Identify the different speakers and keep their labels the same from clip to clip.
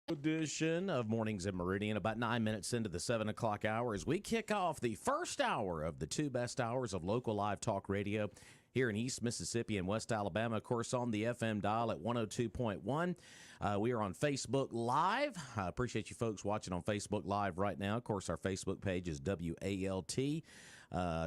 Speaker 1: Edition of Mornings in Meridian, about 9 minutes into the 7 o'clock hour as we kick off the first hour of the two best hours of local live talk radio here in East Mississippi and West Alabama, of course, on the FM dial at 102.1. We are on Facebook Live. I appreciate you folks watching on Facebook Live right now. Of course, our Facebook page is WALT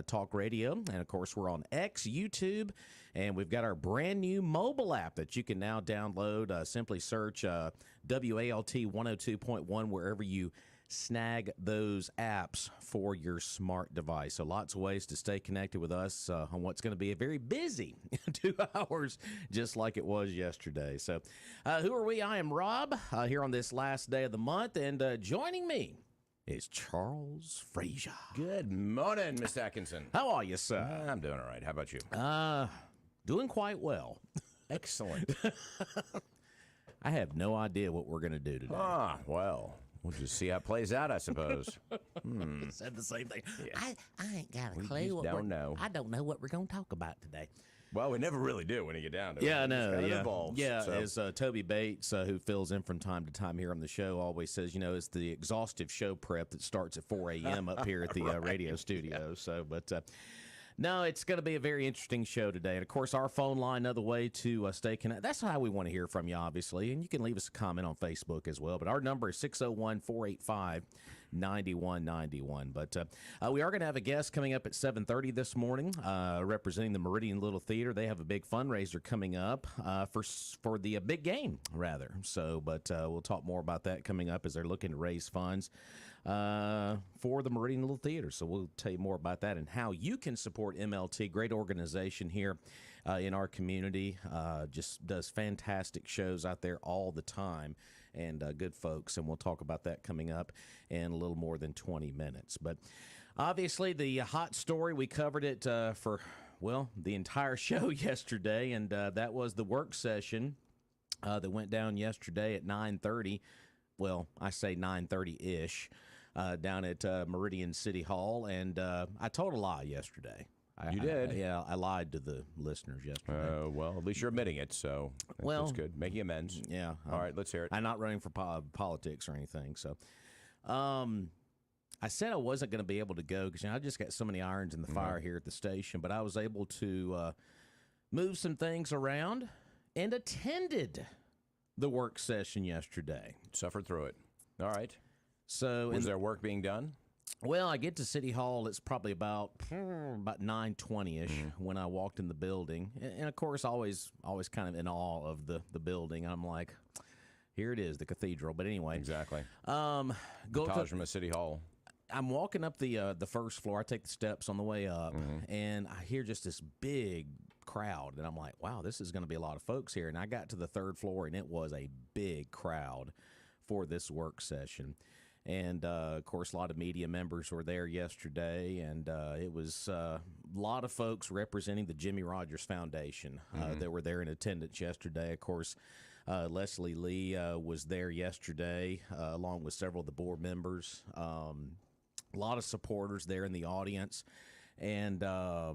Speaker 1: Talk Radio. And, of course, we're on X, YouTube, and we've got our brand new mobile app that you can now download. Simply search WALT 102.1 wherever you snag those apps for your smart device. So lots of ways to stay connected with us on what's going to be a very busy 2 hours, just like it was yesterday. So who are we? I am Rob here on this last day of the month, and joining me is Charles Frazier.
Speaker 2: Good morning, Mr. Atkinson.
Speaker 1: How are you, sir?
Speaker 2: I'm doing all right. How about you?
Speaker 1: Doing quite well.
Speaker 2: Excellent.
Speaker 1: I have no idea what we're going to do today.
Speaker 2: Well, we'll just see how it plays out, I suppose.
Speaker 1: Said the same thing.
Speaker 2: Yeah.
Speaker 1: I ain't got a
Speaker 2: We
Speaker 1: clue.
Speaker 2: just don't know.
Speaker 1: I don't know what we're going to talk about today.
Speaker 2: Well, we never really do when you get down to it.
Speaker 1: Yeah, I know.
Speaker 2: It
Speaker 1: Yeah,
Speaker 2: evolves,
Speaker 1: yeah.
Speaker 2: so.
Speaker 1: As Toby Bates, who fills in from time to time here on the show, always says, it's the exhaustive show prep that starts at 4 a.m. up here at the radio studio. Yeah. So, but no, it's going to be a very interesting show today. And, of course, our phone line, another way to stay connected. That's how we want to hear from you, obviously. And you can leave us a comment on Facebook as well. But our number is 601-485-9191. But we are going to have a guest coming up at 7:30 this morning, representing the Meridian Little Theater. They have a big fundraiser coming up for the big game, rather. So, but we'll talk more about that coming up as they're looking to raise funds for the Meridian Little Theater. So we'll tell you more about that and how you can support MLT. Great organization here in our community. Just does fantastic shows out there all the time, and good folks. And we'll talk about that coming up in a little more than 20 minutes. But obviously the hot story, we covered it for, the entire show yesterday, and that was the work session that went down yesterday at 9:30. Well, I say 9:30-ish. Down at Meridian City Hall, and I told a lie yesterday.
Speaker 2: You did?
Speaker 1: I lied to the listeners yesterday.
Speaker 2: Well, at least you're admitting it, so that's good. Making amends.
Speaker 1: Yeah.
Speaker 2: All right, let's hear it.
Speaker 1: I'm not running for politics or anything, so. I said I wasn't going to be able to go because I just got so many irons in the fire here at the station, but I was able to move some things around and attended the work session yesterday.
Speaker 2: Suffered through it. All right.
Speaker 1: So
Speaker 2: was there work being done?
Speaker 1: Well, I get to City Hall. It's probably about 9:20-ish when I walked in the building, and of course, always kind of in awe of the building. I'm like, here it is, the cathedral. But anyway,
Speaker 2: exactly.
Speaker 1: Go
Speaker 2: Taj from a City Hall.
Speaker 1: I'm walking up the first floor. I take the steps on the way up, and I hear just this big crowd, and I'm like, wow, this is going to be a lot of folks here. And I got to the third floor, and it was a big crowd for this work session. And, of course, a lot of media members were there yesterday, and it was a lot of folks representing the Jimmy Rogers Foundation that were there in attendance yesterday. Of course, Leslie Lee was there yesterday, along with several of the board members. A lot of supporters there in the audience. And the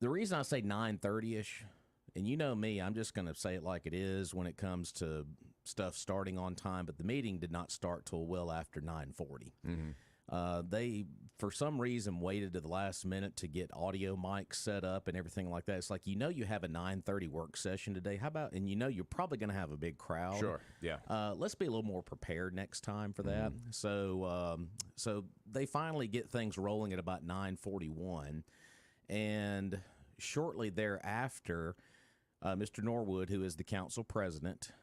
Speaker 1: reason I say 9:30-ish, and you know me, I'm just going to say it like it is when it comes to stuff starting on time, but the meeting did not start till well after 9:40. They, for some reason, waited to the last minute to get audio mics set up and everything like that. It's like, you have a 9:30 work session today. How about, and you're probably going to have a big crowd.
Speaker 2: Sure, yeah.
Speaker 1: Let's be a little more prepared next time for that. So they finally get things rolling at about 9:41, and shortly thereafter, Mr. Norwood, who is the council president,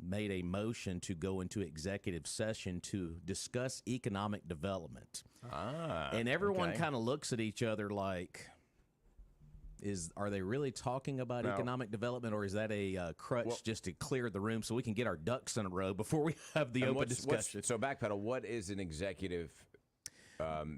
Speaker 1: made a motion to go into executive session to discuss economic development. And everyone kind of looks at each other like, are they really talking about economic development, or is that a crutch just to clear the room so we can get our ducks in a row before we have the open discussion?
Speaker 2: So backpedal, what is an executive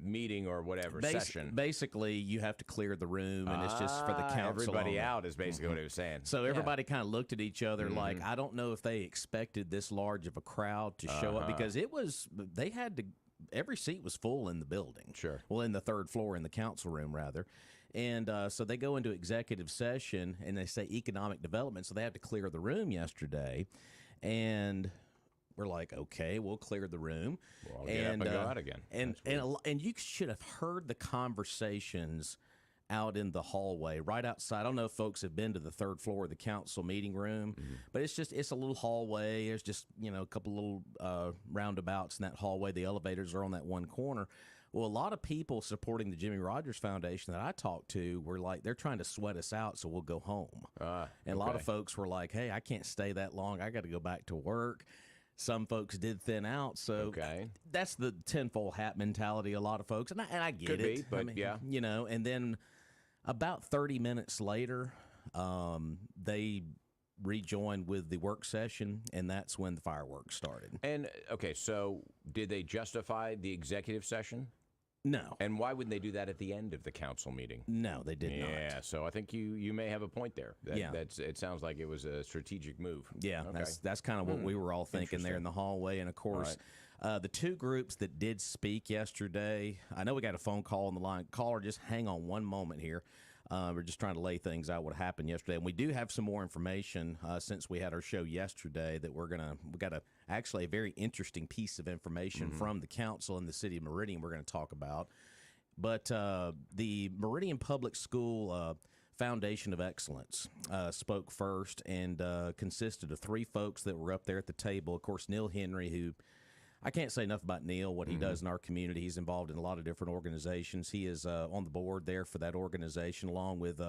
Speaker 2: meeting or whatever session?
Speaker 1: Basically, you have to clear the room, and it's just for the council.
Speaker 2: Everybody out is basically what he was saying.
Speaker 1: So everybody kind of looked at each other like, I don't know if they expected this large of a crowd to show up, because they had to, every seat was full in the building.
Speaker 2: Sure.
Speaker 1: Well, in the third floor, in the council room, rather. And so they go into executive session and they say economic development. So they have to clear the room yesterday. And we're like, okay, we'll clear the room.
Speaker 2: Well, I'll get up and go out again.
Speaker 1: And you should have heard the conversations out in the hallway right outside. I don't know if folks have been to the third floor of the council meeting room, but it's a little hallway. There's just, a couple little roundabouts in that hallway. The elevators are on that one corner. Well, a lot of people supporting the Jimmy Rogers Foundation that I talked to were like, they're trying to sweat us out so we'll go home. And a lot of folks were like, hey, I can't stay that long. I got to go back to work. Some folks did thin out. So that's the tinfoil hat mentality, a lot of folks. And I get
Speaker 2: Could
Speaker 1: it.
Speaker 2: Be, but yeah.
Speaker 1: And then about 30 minutes later, they rejoined with the work session, and that's when the fireworks started.
Speaker 2: And, okay, so did they justify the executive session?
Speaker 1: No.
Speaker 2: And why wouldn't they do that at the end of the council meeting?
Speaker 1: No, they did not.
Speaker 2: Yeah, so I think you may have a point there. It sounds like it was a strategic move.
Speaker 1: Yeah, that's kind of what we were all thinking there in the hallway. And, of course, the two groups that did speak yesterday, I know we got a phone call on the line. Caller, just hang on one moment here. We're just trying to lay things out what happened yesterday. And we do have some more information since we had our show yesterday that we got actually a very interesting piece of information from the council in the city of Meridian we're going to talk about. But the Meridian Public School Foundation of Excellence spoke first and consisted of three folks that were up there at the table. Of course, Neil Henry, who I can't say enough about Neil, what he does in our community. He's involved in a lot of different organizations. He is on the board there for that organization, along with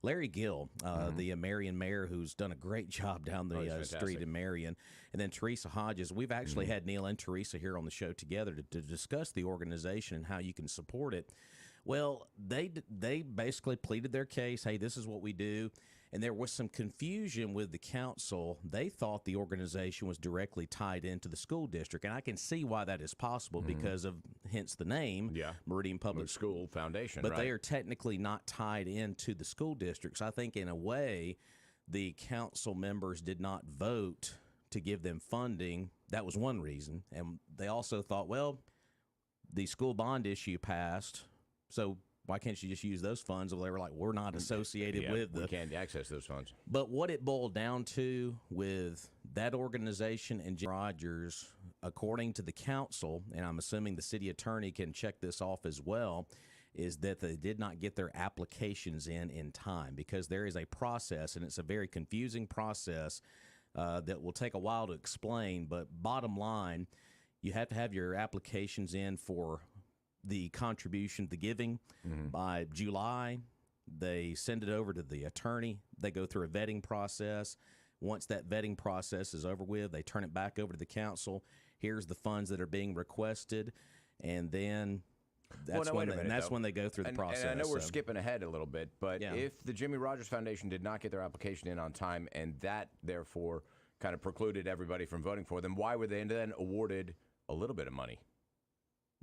Speaker 1: Larry Gill, the Marion mayor, who's done a great job down the street in Marion. And then Teresa Hodges. We've actually had Neil and Teresa here on the show together to discuss the organization and how you can support it. Well, they basically pleaded their case. Hey, this is what we do. And there was some confusion with the council. They thought the organization was directly tied into the school district. And I can see why that is possible because of, hence the name, Meridian Public
Speaker 2: School Foundation.
Speaker 1: But they are technically not tied into the school districts. I think in a way, the council members did not vote to give them funding. That was one reason. And they also thought, well, the school bond issue passed, so why can't you just use those funds? Well, they were like, we're not associated with
Speaker 2: we can't access those funds.
Speaker 1: But what it boiled down to with that organization and Jim Rogers, according to the council, and I'm assuming the city attorney can check this off as well, is that they did not get their applications in time because there is a process, and it's a very confusing process that will take a while to explain. But bottom line, you have to have your applications in for the contribution, the giving, by July. They send it over to the attorney. They go through a vetting process. Once that vetting process is over with, they turn it back over to the council. Here's the funds that are being requested, and then that's when they go through the process.
Speaker 2: And I know we're skipping ahead a little bit, but if the Jimmy Rogers Foundation did not get their application in on time, and that therefore kind of precluded everybody from voting for them, why were they then awarded a little bit of money?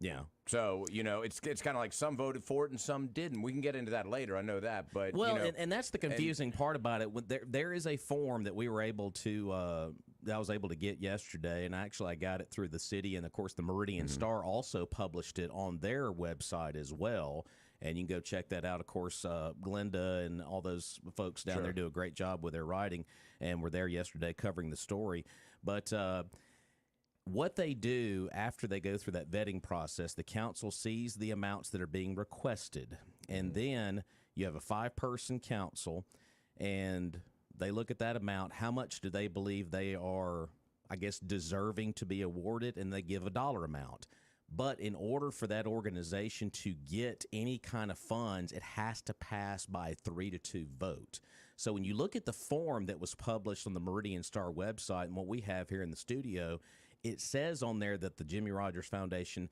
Speaker 1: Yeah.
Speaker 2: So, it's kind of like some voted for it and some didn't. We can get into that later. I know that. But,
Speaker 1: and that's the confusing part about it. There is a form that we were able to, that I was able to get yesterday, and actually I got it through the city. And, of course, the Meridian Star also published it on their website as well. And you can go check that out. Of course, Glenda and all those folks down there do a great job with their writing, and were there yesterday covering the story. But what they do after they go through that vetting process, the council sees the amounts that are being requested, and then you have a 5-person council, and they look at that amount. How much do they believe they are, I guess, deserving to be awarded, and they give a dollar amount. But in order for that organization to get any kind of funds, it has to pass by a 3-2 vote. So when you look at the form that was published on the Meridian Star website and what we have here in the studio, it says on there that the Jimmy Rogers Foundation,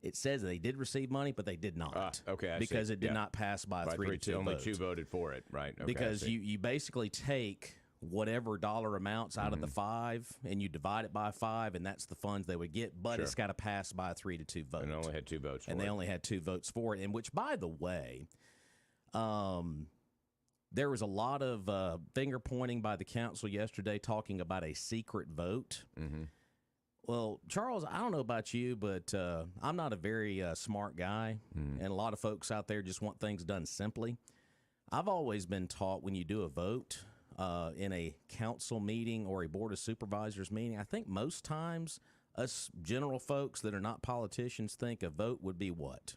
Speaker 1: it says they did receive money, but they did not. Because it did not pass by a 3-2 vote.
Speaker 2: Only 2 voted for it, right? Okay,
Speaker 1: because you basically take whatever dollar amounts out of the 5 and you divide it by 5, and that's the funds they would get, but it's got to pass by a 3-2 vote.
Speaker 2: And they only had 2 votes for it.
Speaker 1: And they only had 2 votes for it, and which, by the way, there was a lot of finger pointing by the council yesterday talking about a secret vote. Well, Charles, I don't know about you, but I'm not a very smart guy, and a lot of folks out there just want things done simply. I've always been taught when you do a vote in a council meeting or a board of supervisors meeting, I think most times us general folks that are not politicians think a vote would be what?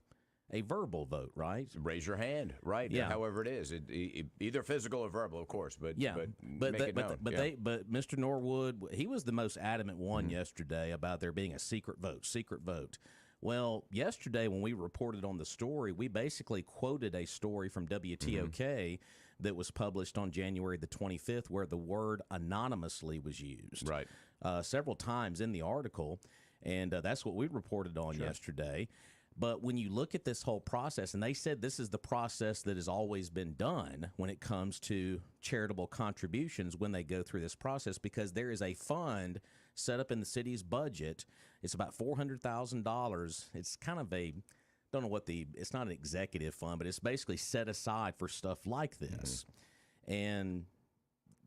Speaker 1: A verbal vote, right?
Speaker 2: Raise your hand, right?
Speaker 1: Yeah.
Speaker 2: However it is, either physical or verbal, of course. But
Speaker 1: yeah,
Speaker 2: but make it known.
Speaker 1: But Mr. Norwood, he was the most adamant one yesterday about there being a secret vote. Secret vote. Well, yesterday when we reported on the story, we basically quoted a story from WTOK that was published on January the 25th, where the word anonymously was used,
Speaker 2: Right,
Speaker 1: several times in the article, and that's what we reported on yesterday. But when you look at this whole process, and they said this is the process that has always been done when it comes to charitable contributions when they go through this process, because there is a fund set up in the city's budget. It's about $400,000. It's kind of don't know what it's not an executive fund, but it's basically set aside for stuff like this. And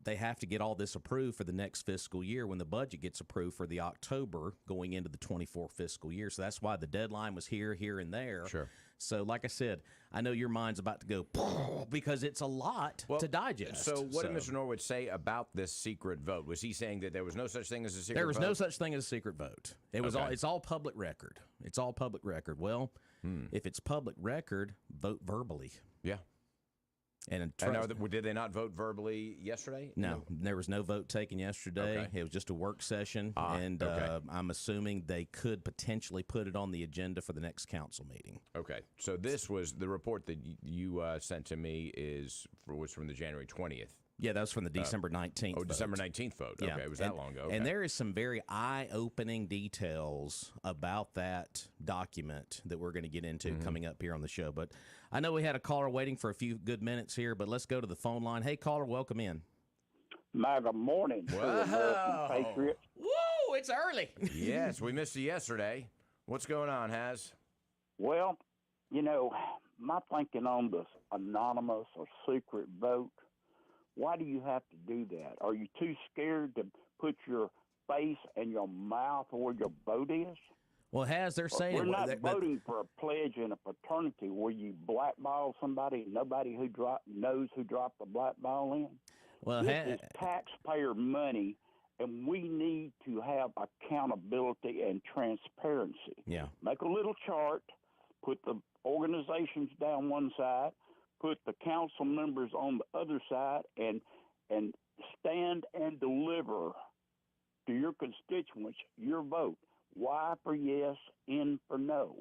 Speaker 1: they have to get all this approved for the next fiscal year when the budget gets approved for the October going into the 24 fiscal year. So that's why the deadline was here, and there.
Speaker 2: Sure.
Speaker 1: So like I said, I know your mind's about to go because it's a lot to digest.
Speaker 2: So what did Mr. Norwood say about this secret vote? Was he saying that there was no such thing as a secret vote?
Speaker 1: There was no such thing as a secret vote. It was it's all public record. It's all public record. Well, if it's public record, vote verbally.
Speaker 2: Yeah.
Speaker 1: And
Speaker 2: did they not vote verbally yesterday?
Speaker 1: No, there was no vote taken yesterday.
Speaker 2: Okay.
Speaker 1: It was just a work session, and I'm assuming they could potentially put it on the agenda for the next council meeting.
Speaker 2: Okay, so this was the report that you sent to me was from the January 20th.
Speaker 1: Yeah, that was from the December 19th vote.
Speaker 2: December 19th vote. Okay, it was that long ago. Okay.
Speaker 1: And there is some very eye-opening details about that document that we're going to get into coming up here on the show. But I know we had a caller waiting for a few good minutes here, but let's go to the phone line. Hey, caller, welcome in.
Speaker 3: Good morning.
Speaker 2: Wow.
Speaker 3: Patriots.
Speaker 1: Woo, it's early.
Speaker 2: Yes, we missed you yesterday. What's going on, Haz?
Speaker 3: Well, my thinking on this anonymous or secret vote, why do you have to do that? Are you too scared to put your face and your mouth where your vote is?
Speaker 1: Well, they're saying
Speaker 3: we're not voting for a pledge in a fraternity where you blackball somebody and nobody knows who dropped the blackball in.
Speaker 1: Well,
Speaker 3: this is taxpayer money, and we need to have accountability and transparency.
Speaker 1: Yeah.
Speaker 3: Make a little chart, put the organizations down one side, put the council members on the other side, and stand and deliver to your constituents your vote. Y for yes, N for no.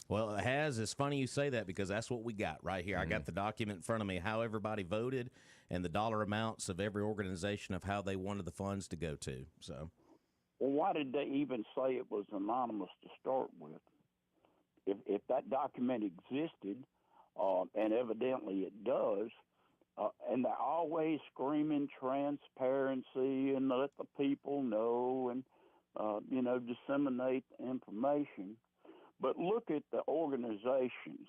Speaker 1: Well, it's funny you say that because that's what we got right here. I got the document in front of me, how everybody voted and the dollar amounts of every organization of how they wanted the funds to go to. So,
Speaker 3: well, why did they even say it was anonymous to start with? If that document existed, and evidently it does, and they're always screaming transparency and let the people know and, disseminate information. But look at the organizations.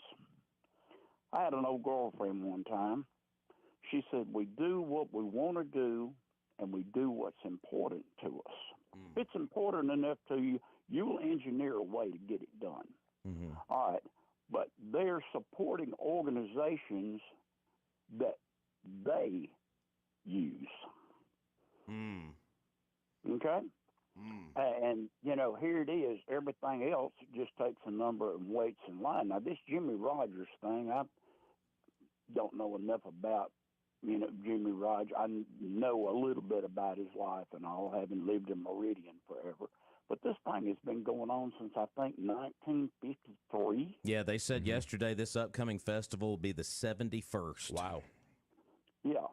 Speaker 3: I had an old girlfriend one time. She said, we do what we want to do, and we do what's important to us. If it's important enough to you, you will engineer a way to get it done. All right. But they're supporting organizations that they use. Okay? And, here it is. Everything else just takes a number and waits in line. Now, this Jimmy Rogers thing, I don't know enough about, Jimmy Rogers. I know a little bit about his life and all, having lived in Meridian forever. But this thing has been going on since, I think, 1953.
Speaker 1: Yeah, they said yesterday this upcoming festival will be the 71st.
Speaker 2: Wow.
Speaker 3: Yeah.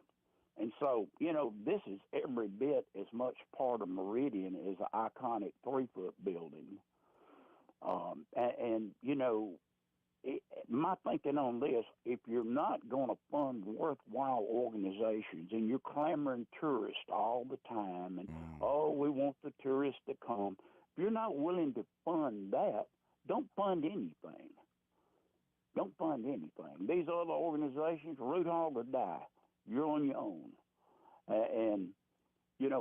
Speaker 3: And so, this is every bit as much part of Meridian as the iconic 3-foot building. My thinking on this, if you're not going to fund worthwhile organizations and you're clamoring tourists all the time and, we want the tourists to come, if you're not willing to fund that, don't fund anything. Don't fund anything. These other organizations, root hog or die. You're on your own. And,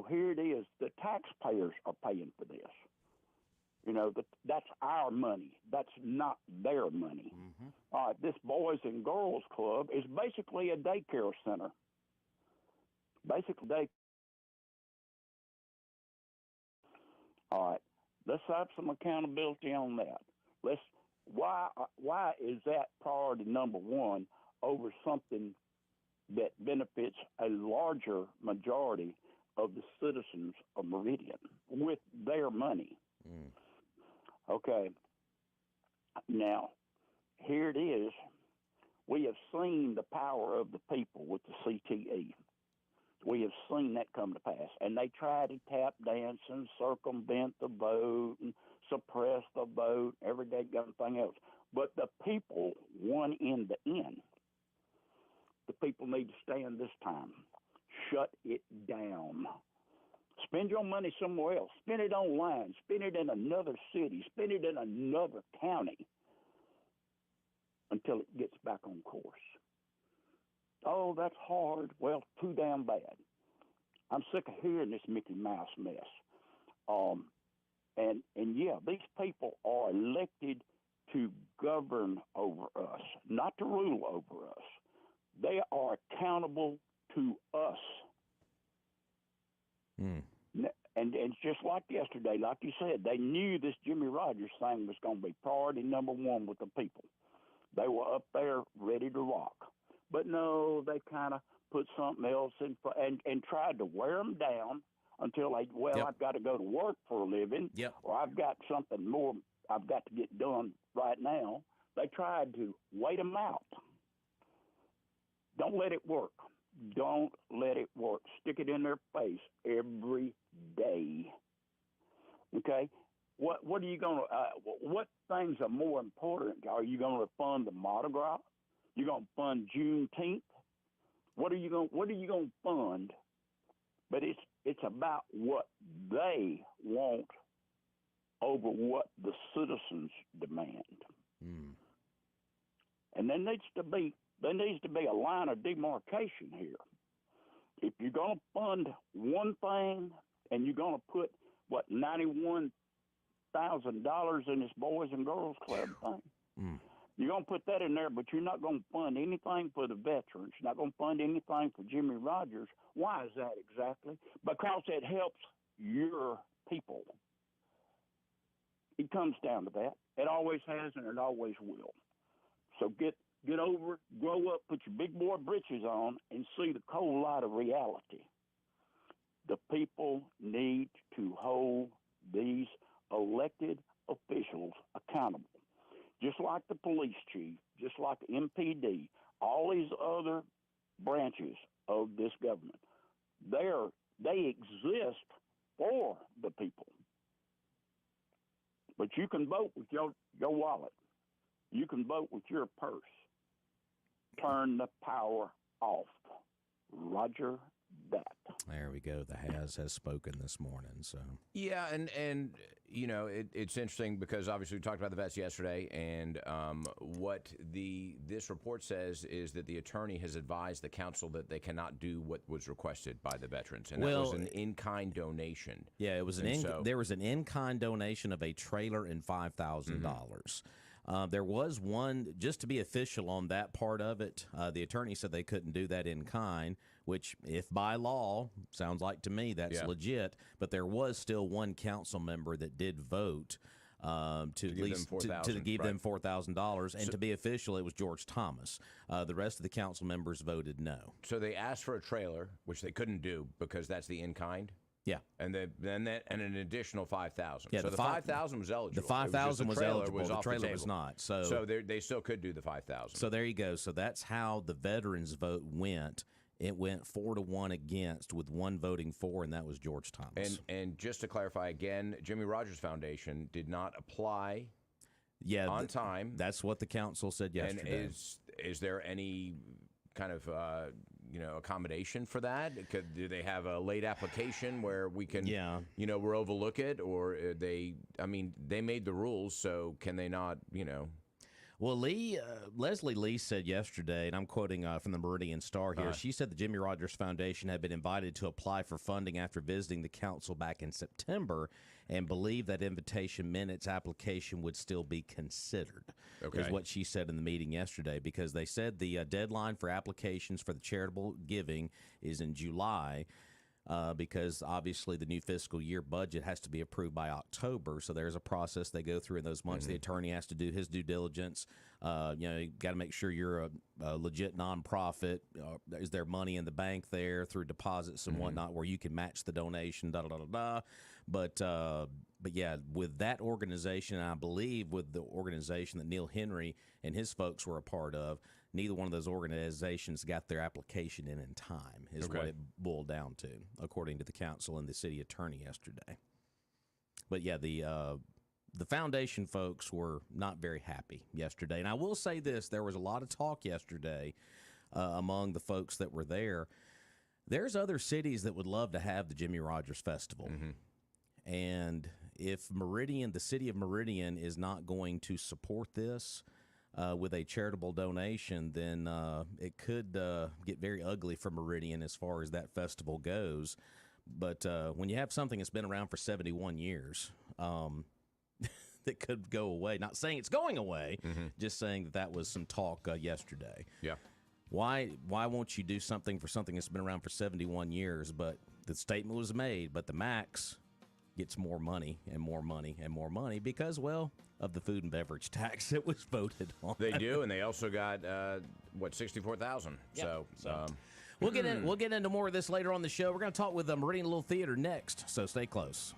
Speaker 3: here it is. The taxpayers are paying for this. That's our money. That's not their money.
Speaker 1: Mm-hmm.
Speaker 3: All right, this Boys and Girls Club is basically a daycare center. All right, let's have some accountability on that. Why is that priority number one over something that benefits a larger majority of the citizens of Meridian with their money?
Speaker 1: Mm.
Speaker 3: Okay. Now, here it is. We have seen the power of the people with the CTE. We have seen that come to pass. And they try to tap dance and circumvent the vote and suppress the vote, every day thing else. But the people won in the end. The people need to stand this time. Shut it down. Spend your money somewhere else. Spend it online. Spend it in another city. Spend it in another county until it gets back on course. Oh, that's hard. Well, too damn bad. I'm sick of hearing this Mickey Mouse mess. And yeah, these people are elected to govern over us, not to rule over us. They are accountable to us.
Speaker 1: Mm.
Speaker 3: And it's just like yesterday, like you said, they knew this Jimmy Rogers thing was going to be priority number one with the people. They were up there ready to rock. But no, they kind of put something else in and tried to wear them down until they,
Speaker 1: Yep.
Speaker 3: I've got to go to work for a living,
Speaker 1: Yep.
Speaker 3: or I've got something more I've got to get done right now. They tried to wait them out. Don't let it work. Don't let it work. Stick it in their face every day. Okay? What are you going to? What things are more important? Are you going to fund the Mardi Gras? You going to fund Juneteenth? What are you going to fund? But it's about what they want over what the citizens demand.
Speaker 1: Mm.
Speaker 3: And there needs to be a line of demarcation here. If you're going to fund one thing and you're going to put $91,000 in this Boys and Girls Club thing, you're going to put that in there, but you're not going to fund anything for the veterans. You're not going to fund anything for Jimmy Rogers. Why is that exactly? Because it helps your people. It comes down to that. It always has and it always will. So get over, grow up, put your big boy britches on, and see the cold light of reality. The people need to hold these elected officials accountable. Just like the police chief, just like the MPD, all these other branches of this government, they exist for the people. But you can vote with your wallet. You can vote with your purse. Turn the power off. Roger that.
Speaker 1: There we go. The has spoken this morning. So
Speaker 2: yeah, and it's interesting because obviously we talked about the vets yesterday, and what this report says is that the attorney has advised the council that they cannot do what was requested by the veterans, and that was an in-kind donation.
Speaker 1: Yeah, it was there was an in-kind donation of a trailer and $5,000. There was one, just to be official on that part of it, the attorney said they couldn't do that in kind, which if by law, sounds like to me that's legit, but there was still one council member that did vote to give them $4,000, and to be official, it was George Thomas. The rest of the council members voted no.
Speaker 2: So they asked for a trailer, which they couldn't do because that's the in-kind?
Speaker 1: Yeah,
Speaker 2: and then an additional 5,000.
Speaker 1: Yeah,
Speaker 2: so the 5,000 was eligible.
Speaker 1: The 5,000 was eligible. The trailer was not.
Speaker 2: So they still could do the 5,000.
Speaker 1: So there you go. So that's how the veterans vote went. It went 4-1 against, with one voting for, and that was George Thomas.
Speaker 2: And just to clarify again, Jimmy Rogers Foundation did not apply. On time.
Speaker 1: That's what the council said yesterday.
Speaker 2: And is there any kind of accommodation for that? Do they have a late application where we can, we're overlook it, or they made the rules, so can they not,
Speaker 1: Well, Leslie Lee said yesterday, and I'm quoting from the Meridian Star here. She said the Jimmy Rogers Foundation had been invited to apply for funding after visiting the council back in September, and believed that invitation meant its application would still be considered. Is what she said in the meeting yesterday, because they said the deadline for applications for the charitable giving is in July. Because obviously the new fiscal year budget has to be approved by October. So there's a process they go through in those months. The attorney has to do his due diligence. You got to make sure you're a legit nonprofit. Is there money in the bank there through deposits and whatnot where you can match the donation? Da da da da da. But yeah, with that organization, and I believe with the organization that Neil Henry and his folks were a part of, neither one of those organizations got their application in time, is what it boiled down to, according to the council and the city attorney yesterday. But yeah, the foundation folks were not very happy yesterday. And I will say this, there was a lot of talk yesterday among the folks that were there. There's other cities that would love to have the Jimmy Rogers Festival. And if Meridian, the city of Meridian, is not going to support this with a charitable donation, then it could get very ugly for Meridian as far as that festival goes. But when you have something that's been around for 71 years, that could go away. Not saying it's going away, just saying that was some talk yesterday.
Speaker 2: Yeah.
Speaker 1: Why won't you do something for something that's been around for 71 years? But the statement was made, but the max gets more money and more money and more money because, well, of the food and beverage tax that was voted on.
Speaker 2: They do, and they also got $64,000.
Speaker 1: Yep. So we'll get into more of this later on the show. We're going to talk with the Meridian Little Theater next, so stay close.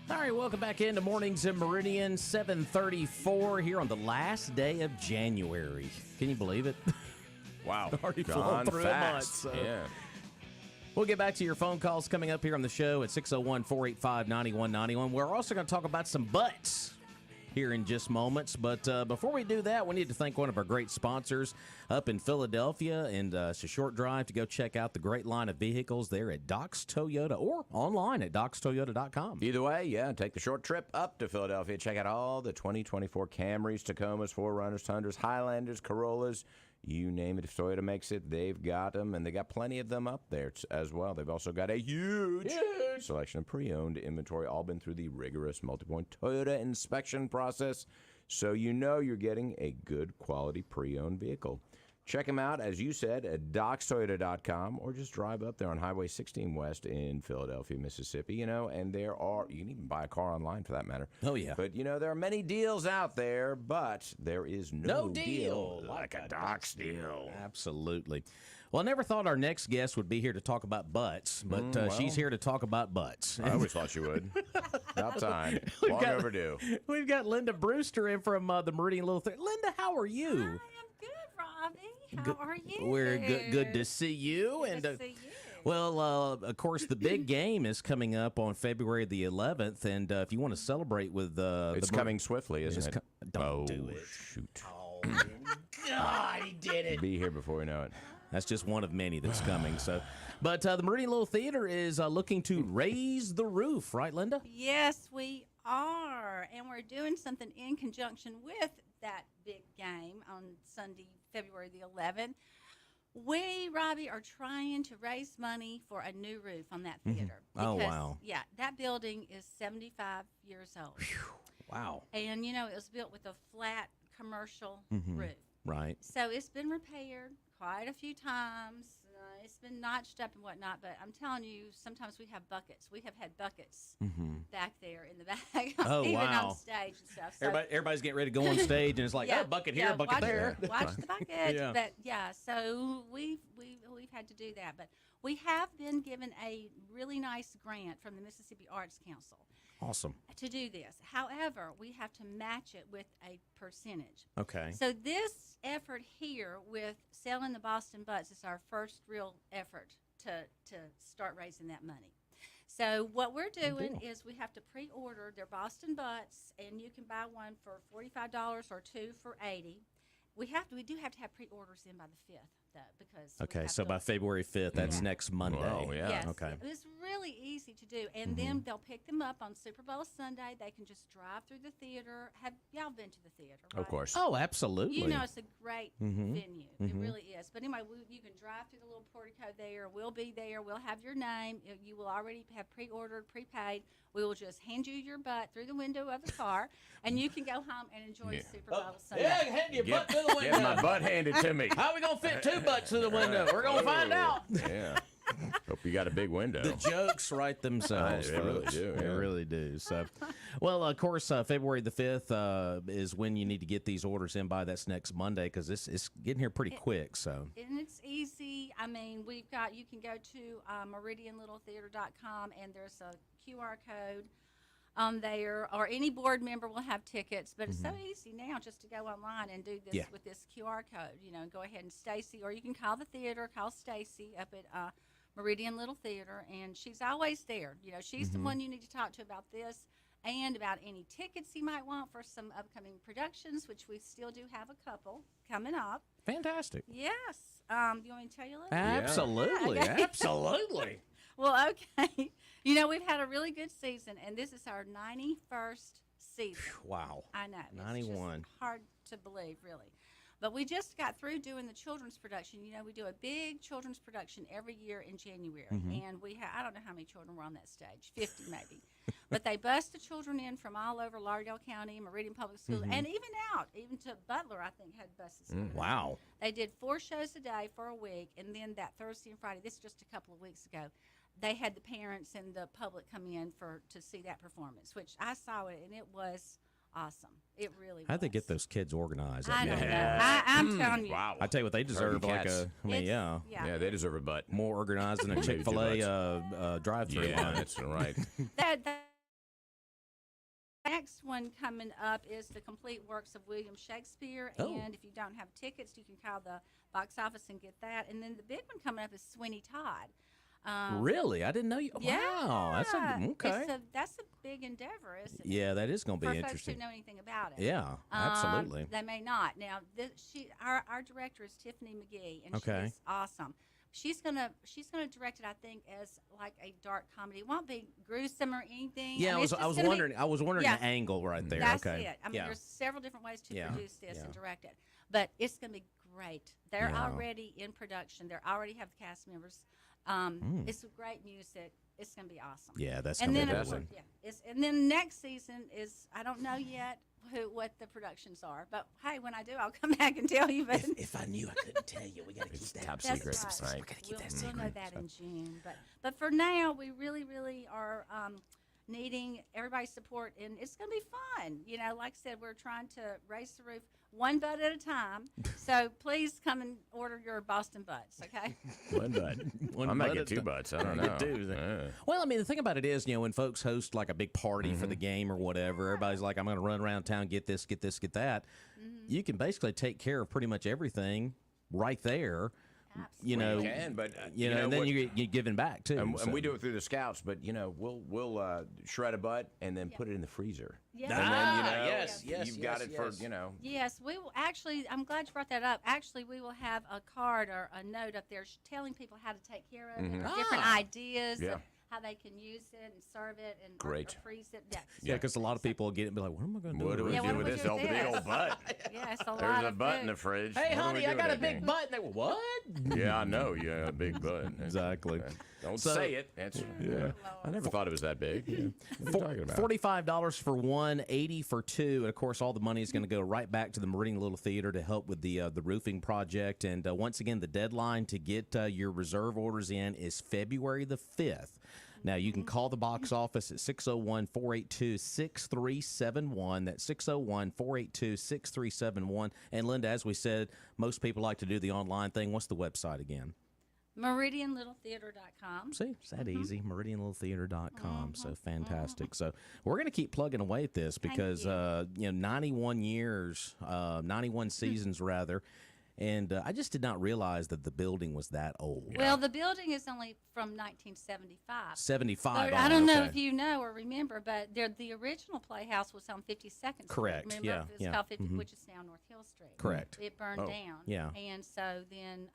Speaker 1: All right, welcome back into Mornings in Meridian, 7:34 here on the last day of January. Can you believe it?
Speaker 2: Wow.
Speaker 1: Already
Speaker 2: Gone
Speaker 1: flown through
Speaker 2: fast.
Speaker 1: a month. So.
Speaker 2: Yeah.
Speaker 1: We'll get back to your phone calls coming up here on the show at 601-485-9191. We're also going to talk about some butts here in just moments. But before we do that, we need to thank one of our great sponsors up in Philadelphia. And it's a short drive to go check out the great line of vehicles there at Doc's Toyota or online at docstoyota.com.
Speaker 2: Either way, yeah, take the short trip up to Philadelphia. Check out all the 2024 Camrys, Tacomas, 4Runners, Tundras, Highlanders, Corollas. You name it, if Toyota makes it, they've got them, and they got plenty of them up there as well. They've also got a huge selection of pre-owned inventory, all been through the rigorous multi-point Toyota inspection process, so you know you're getting a good quality pre-owned vehicle. Check them out, as you said, at docstoyota.com, or just drive up there on Highway 16 West in Philadelphia, Mississippi, and you can even buy a car online for that matter.
Speaker 1: Oh, yeah.
Speaker 2: But, there are many deals out there, but there is no deal like a Doc's deal.
Speaker 1: Absolutely. Well, I never thought our next guest would be here to talk about butts, but she's here to talk about butts.
Speaker 2: I always thought you would. About time. Long overdue.
Speaker 1: We've got Linda Brewster in from the Meridian Little Theater. Linda, how are you?
Speaker 4: I am good, Robbie. How are you?
Speaker 1: We're good to see you.
Speaker 4: Good to see you.
Speaker 1: Well, of course, the big game is coming up on February the 11th, and if you want to celebrate with
Speaker 2: it's coming swiftly, isn't it?
Speaker 1: Don't do it.
Speaker 2: Shoot.
Speaker 1: Oh, God, he did it.
Speaker 2: Be here before we know it.
Speaker 1: That's just one of many that's coming. But the Meridian Little Theater is looking to raise the roof, right, Linda?
Speaker 4: Yes, we are, and we're doing something in conjunction with that big game on Sunday, February the 11th. We, Robbie, are trying to raise money for a new roof on that theater.
Speaker 1: Oh, wow.
Speaker 4: Yeah, that building is 75 years old.
Speaker 1: Wow.
Speaker 4: And, it was built with a flat commercial roof.
Speaker 1: Right.
Speaker 4: So it's been repaired quite a few times. It's been notched up and whatnot, but I'm telling you, sometimes we have buckets. We have had buckets back there in the back,
Speaker 1: Oh,
Speaker 4: even
Speaker 1: wow.
Speaker 4: on stage and stuff. So,
Speaker 1: Everybody's getting ready to go on stage, and it's like, bucket here, bucket
Speaker 4: watch,
Speaker 1: there.
Speaker 4: Watch the bucket.
Speaker 1: Yeah.
Speaker 4: But so we've had to do that. But we have been given a really nice grant from the Mississippi Arts Council.
Speaker 1: Awesome.
Speaker 4: To do this. However, we have to match it with a percentage.
Speaker 1: Okay.
Speaker 4: So this effort here with selling the Boston Butts is our first real effort to start raising that money. So what we're doing is we have to pre-order their Boston Butts, and you can buy one for $45 or two for $80. We do have to have pre-orders in by the 5th, though, because
Speaker 1: Okay, so by February 5th, that's next Monday.
Speaker 2: Oh, yeah.
Speaker 4: Yes,
Speaker 1: Okay.
Speaker 4: it's really easy to do, and then they'll pick them up on Super Bowl Sunday. They can just drive through the theater. Have y'all been to the theater? Right?
Speaker 2: Of course.
Speaker 1: Oh, absolutely.
Speaker 4: It's a great venue. It really is. But anyway, you can drive through the little portico there. We'll be there. We'll have your name. You will already have pre-ordered, prepaid. We will just hand you your butt through the window of the car, and you can go home and enjoy Super Bowl Sunday.
Speaker 1: hand your butt through the window.
Speaker 2: Get my butt handed to me.
Speaker 1: How are we going to fit two butts through the window? We're going to find out.
Speaker 2: Yeah. Hope you got a big window.
Speaker 1: The jokes write themselves.
Speaker 2: They really
Speaker 1: folks.
Speaker 2: do,
Speaker 1: They
Speaker 2: yeah.
Speaker 1: really do. So, well, of course, February the 5th is when you need to get these orders in by. That's next Monday because it's getting here pretty quick. So,
Speaker 4: And it's easy. I mean, you can go to meridianlittletheater.com, and there's a QR code on there, or any board member will have tickets. But it's so easy now just to go online and do this with this QR code. Go ahead and Stacy, or you can call the theater, call Stacy up at Meridian Little Theater, and she's always there. She's the one you need to talk to about this and about any tickets you might want for some upcoming productions, which we still do have a couple coming up.
Speaker 1: fantastic.
Speaker 4: Yes. Do you want me to tell you a little?
Speaker 1: Absolutely.
Speaker 4: Okay.
Speaker 1: Absolutely.
Speaker 4: Well, okay. We've had a really good season, and this is our 91st season.
Speaker 1: Wow.
Speaker 4: I know. It's
Speaker 1: 91.
Speaker 4: just hard to believe, really. But we just got through doing the children's production. We do a big children's production every year in January. And we I don't know how many children were on that stage, 50 maybe. But they bust the children in from all over Lauderdale County, Meridian Public Schools, and even to Butler, I think, had buses. coming in.
Speaker 1: Wow.
Speaker 4: They did 4 shows a day for a week, and then that Thursday and Friday, this is just a couple of weeks ago, they had the parents and the public come in to see that performance, which I saw it, and it was awesome. It really was.
Speaker 1: How'd they get those kids organized?
Speaker 4: I don't know.
Speaker 2: Yeah.
Speaker 4: I'm telling you.
Speaker 2: Wow.
Speaker 1: I tell you what, they deserve
Speaker 2: cats.
Speaker 4: Yeah.
Speaker 2: Yeah, they deserve a butt.
Speaker 1: more organized than a
Speaker 2: Maybe two
Speaker 1: Chick-fil-A drive-through
Speaker 2: Yeah,
Speaker 1: line.
Speaker 2: that's right.
Speaker 4: That next one coming up is the complete works of William Shakespeare.
Speaker 1: Oh.
Speaker 4: And if you don't have tickets, you can call the box office and get that. And then the big one coming up is Sweeney Todd.
Speaker 1: Really? I didn't know you.
Speaker 4: Yeah,
Speaker 1: Wow, okay.
Speaker 4: That's a big endeavor, isn't it?
Speaker 1: Yeah, that is going to
Speaker 4: For
Speaker 1: be
Speaker 4: folks
Speaker 1: interesting.
Speaker 4: who know anything about it.
Speaker 1: Yeah, absolutely.
Speaker 4: They may not. Now, our director is Tiffany McGee, and
Speaker 1: Okay.
Speaker 4: she's awesome. She's gonna direct it, I think, as like a dark comedy. It won't be gruesome or anything.
Speaker 1: Yeah,
Speaker 4: I mean,
Speaker 1: I was wondering. I was wondering
Speaker 4: yeah.
Speaker 1: the angle right there.
Speaker 4: That's
Speaker 1: okay.
Speaker 4: it. I mean,
Speaker 1: yeah.
Speaker 4: there's several different ways to
Speaker 1: Yeah.
Speaker 4: produce this and
Speaker 1: Yeah.
Speaker 4: direct it, but it's gonna be great. They're
Speaker 1: Yeah.
Speaker 4: already in production. They already have the cast members. It's great music. It's gonna be awesome.
Speaker 1: Yeah, that's
Speaker 4: And
Speaker 1: going to
Speaker 4: then,
Speaker 1: be
Speaker 4: of
Speaker 1: good.
Speaker 4: course, and then next season is, I don't know yet what the productions are, but hey, when I do, I'll come back and tell you. But
Speaker 1: If I knew, I couldn't tell you. We got to keep that
Speaker 2: top
Speaker 4: that's
Speaker 2: secret,
Speaker 4: right.
Speaker 2: right?
Speaker 1: We're gonna keep that
Speaker 4: We'll know
Speaker 1: secret.
Speaker 4: that in June. But for now, we really are needing everybody's support, and it's going to be fun. You know, like I said, we're trying to raise the roof one butt at a time. So please come and order your Boston butts, okay?
Speaker 2: One butt.
Speaker 1: One
Speaker 2: I might
Speaker 1: butt
Speaker 2: get
Speaker 1: at
Speaker 2: two
Speaker 1: a-
Speaker 2: butts. I don't
Speaker 1: I
Speaker 2: know.
Speaker 1: get two.
Speaker 2: Yeah.
Speaker 1: Well, I mean, the thing about it is, when folks host like a big party for the game or whatever, everybody's like, I'm going to run around town, get this, get this, get that. You can basically take care of pretty much everything right there. You know,
Speaker 2: You can, but
Speaker 1: and then
Speaker 2: what-
Speaker 1: you're giving back too.
Speaker 2: and we do it through the scouts, but we'll shred a butt and then put it in the freezer.
Speaker 4: Yeah.
Speaker 2: And then
Speaker 1: yes,
Speaker 2: you've got
Speaker 1: yes,
Speaker 2: it for
Speaker 1: yes.
Speaker 4: Yes, we will actually. I'm glad you brought that up. Actually, we will have a card or a note up there telling people how to take care of it, or different ideas
Speaker 2: Yeah.
Speaker 4: of how they can use it and serve it and
Speaker 2: Great.
Speaker 4: Or freeze it. Yeah,
Speaker 1: Yeah, because a lot of people get it and be like, what am I going to do?
Speaker 2: What do we
Speaker 4: Yeah, what
Speaker 2: do
Speaker 4: do
Speaker 2: with
Speaker 4: we
Speaker 2: this
Speaker 4: do
Speaker 2: old
Speaker 4: with
Speaker 2: big
Speaker 4: this?
Speaker 2: old butt?
Speaker 4: yeah, it's a lot
Speaker 2: There's a
Speaker 4: of
Speaker 2: butt
Speaker 4: food.
Speaker 2: in the fridge.
Speaker 1: Hey,
Speaker 2: What do we
Speaker 1: honey,
Speaker 2: do
Speaker 1: I
Speaker 2: with
Speaker 1: got a
Speaker 2: that
Speaker 1: big
Speaker 2: thing?
Speaker 1: butt. And they go, what?
Speaker 2: Yeah, I know. You got a big butt.
Speaker 1: Exactly.
Speaker 2: Don't
Speaker 1: So-
Speaker 2: say it. That's, I never thought it was that big. Yeah. What are you talking about?
Speaker 1: $45 for one, $80 for two, and of course, all the money is going to go right back to the Meridian Little Theater to help with the roofing project. And once again, the deadline to get your reserve orders in is February the 5th. Now, you can call the box office at 601-482-6371. That's 601-482-6371. And Linda, as we said, most people like to do the online thing. What's the website again?
Speaker 4: MeridianLittleTheater.com.
Speaker 1: See, it's that easy. MeridianLittleTheater.com. So fantastic. So we're going to keep plugging away at this because,
Speaker 4: you.
Speaker 1: 91 years, 91 seasons rather. And I just did not realize that the building was that old.
Speaker 4: Well, the building is only from 1975.
Speaker 1: 75.
Speaker 4: But I don't know if you know or remember, but the original Playhouse was on 52nd Street.
Speaker 1: Correct,
Speaker 4: Remember?
Speaker 1: yeah,
Speaker 4: It was
Speaker 1: yeah,
Speaker 4: called 50, which is now North Hill Street.
Speaker 1: Correct.
Speaker 4: It burned
Speaker 2: Oh,
Speaker 4: down.
Speaker 1: yeah.
Speaker 4: And so then,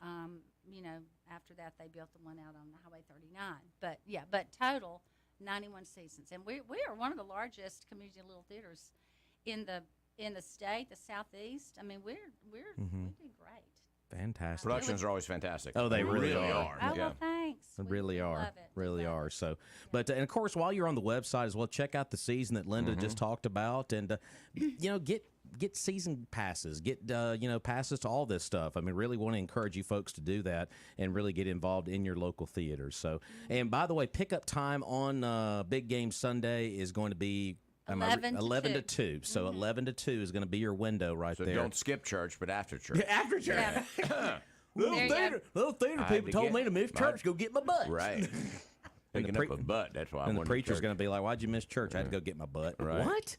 Speaker 4: after that, they built the one out on Highway 39. But total 91 seasons, and we are one of the largest community little theaters in the state, the Southeast. I mean, we do great.
Speaker 1: Fantastic.
Speaker 2: Productions are always fantastic.
Speaker 1: Oh, they really are.
Speaker 4: Oh,
Speaker 1: Yeah.
Speaker 4: well, thanks.
Speaker 1: They
Speaker 4: We
Speaker 1: really are.
Speaker 4: Love it.
Speaker 1: Really
Speaker 4: We love
Speaker 1: are.
Speaker 4: it.
Speaker 1: So, but and of course, while you're on the website as well, check out the season that Linda just talked about, and get season passes, get passes to all this stuff. I mean, really want to encourage you folks to do that and really get involved in your local theaters. So, and by the way, pickup time on Big Game Sunday is going to be
Speaker 4: 11 to
Speaker 1: 2. So 11 to 2 is going to be your window right
Speaker 2: So
Speaker 1: there.
Speaker 2: don't skip church, but after church.
Speaker 1: After church.
Speaker 4: Yeah.
Speaker 1: Little
Speaker 4: There you
Speaker 1: theater
Speaker 4: go.
Speaker 2: I had
Speaker 1: people
Speaker 2: to
Speaker 1: told
Speaker 2: get
Speaker 1: me to miss
Speaker 2: my-
Speaker 1: church, go get my butt.
Speaker 2: Right.
Speaker 1: And
Speaker 2: Picking
Speaker 1: the
Speaker 2: up a butt. That's why I
Speaker 1: And the
Speaker 2: wanted
Speaker 1: preacher's
Speaker 2: church.
Speaker 1: going to be like, why'd you miss church? I had to go get my butt.
Speaker 2: Right.
Speaker 1: What?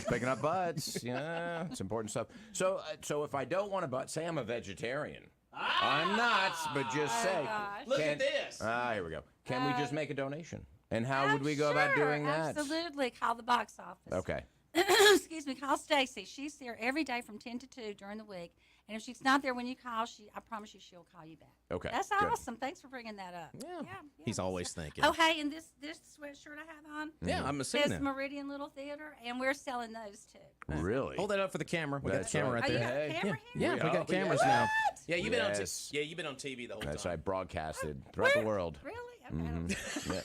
Speaker 2: Picking up butts. Yeah, it's important stuff. So if I don't want a butt, say I'm a vegetarian. I'm not, but just say.
Speaker 4: gosh.
Speaker 1: Look at this.
Speaker 2: Here we go. Can we just make a donation? And how would we go about
Speaker 4: Sure,
Speaker 2: doing that?
Speaker 4: Absolutely. Call the box office.
Speaker 2: Okay.
Speaker 4: Excuse me. Call Stacy. She's there every day from 10 to 2 during the week. And if she's not there when you call, I promise you she'll call you back.
Speaker 2: Okay,
Speaker 4: That's
Speaker 2: good.
Speaker 4: awesome. Thanks for bringing that up.
Speaker 1: Yeah.
Speaker 4: Yeah.
Speaker 1: He's always thinking.
Speaker 4: Oh, hey, and this sweatshirt I have on
Speaker 1: Yeah, I'm seeing
Speaker 4: says
Speaker 1: that.
Speaker 4: Meridian Little Theater, and we're selling those too.
Speaker 2: Really?
Speaker 1: Hold that up for the camera. We got
Speaker 2: That's
Speaker 1: the camera
Speaker 2: right.
Speaker 1: right
Speaker 4: Oh, you
Speaker 1: there.
Speaker 4: got a
Speaker 2: Hey.
Speaker 4: camera
Speaker 1: Yeah,
Speaker 4: here?
Speaker 1: we got
Speaker 2: Yeah.
Speaker 1: cameras
Speaker 2: What?
Speaker 1: now. Yeah, you've been
Speaker 2: Yes.
Speaker 1: on. You've been on TV the whole
Speaker 2: That's
Speaker 1: time.
Speaker 2: right. Broadcasted throughout the world.
Speaker 4: Really? Okay.
Speaker 2: Yeah.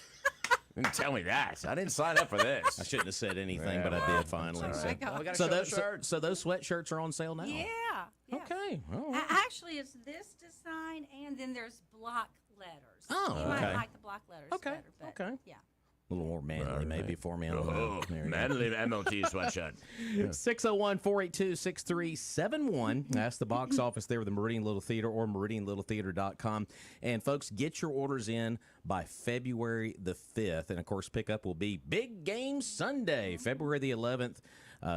Speaker 2: Didn't tell me that. I didn't sign up for this.
Speaker 1: I shouldn't have said anything,
Speaker 2: Yeah,
Speaker 1: but I
Speaker 2: well,
Speaker 1: did finally.
Speaker 2: it's all
Speaker 1: So,
Speaker 2: right.
Speaker 4: Oh, my
Speaker 2: gotta
Speaker 1: so
Speaker 2: show the
Speaker 1: those
Speaker 2: shirt.
Speaker 1: so those sweatshirts are on sale now.
Speaker 4: Yeah. Yeah.
Speaker 1: Okay. All right.
Speaker 4: Actually, it's this design, and then there's block letters.
Speaker 1: Oh,
Speaker 4: you
Speaker 1: okay.
Speaker 4: might like the block letters
Speaker 1: Okay,
Speaker 4: better. But
Speaker 1: okay.
Speaker 4: Yeah.
Speaker 1: little more manly maybe for me. I don't know. There you go.
Speaker 2: Manly MLT sweatshirt.
Speaker 1: 601-482-6371. That's the box office there with the Meridian Little Theater or meridianlittletheater.com. And, folks, get your orders in by February the 5th. And, of course, pickup will be Big Game Sunday, February the 11th,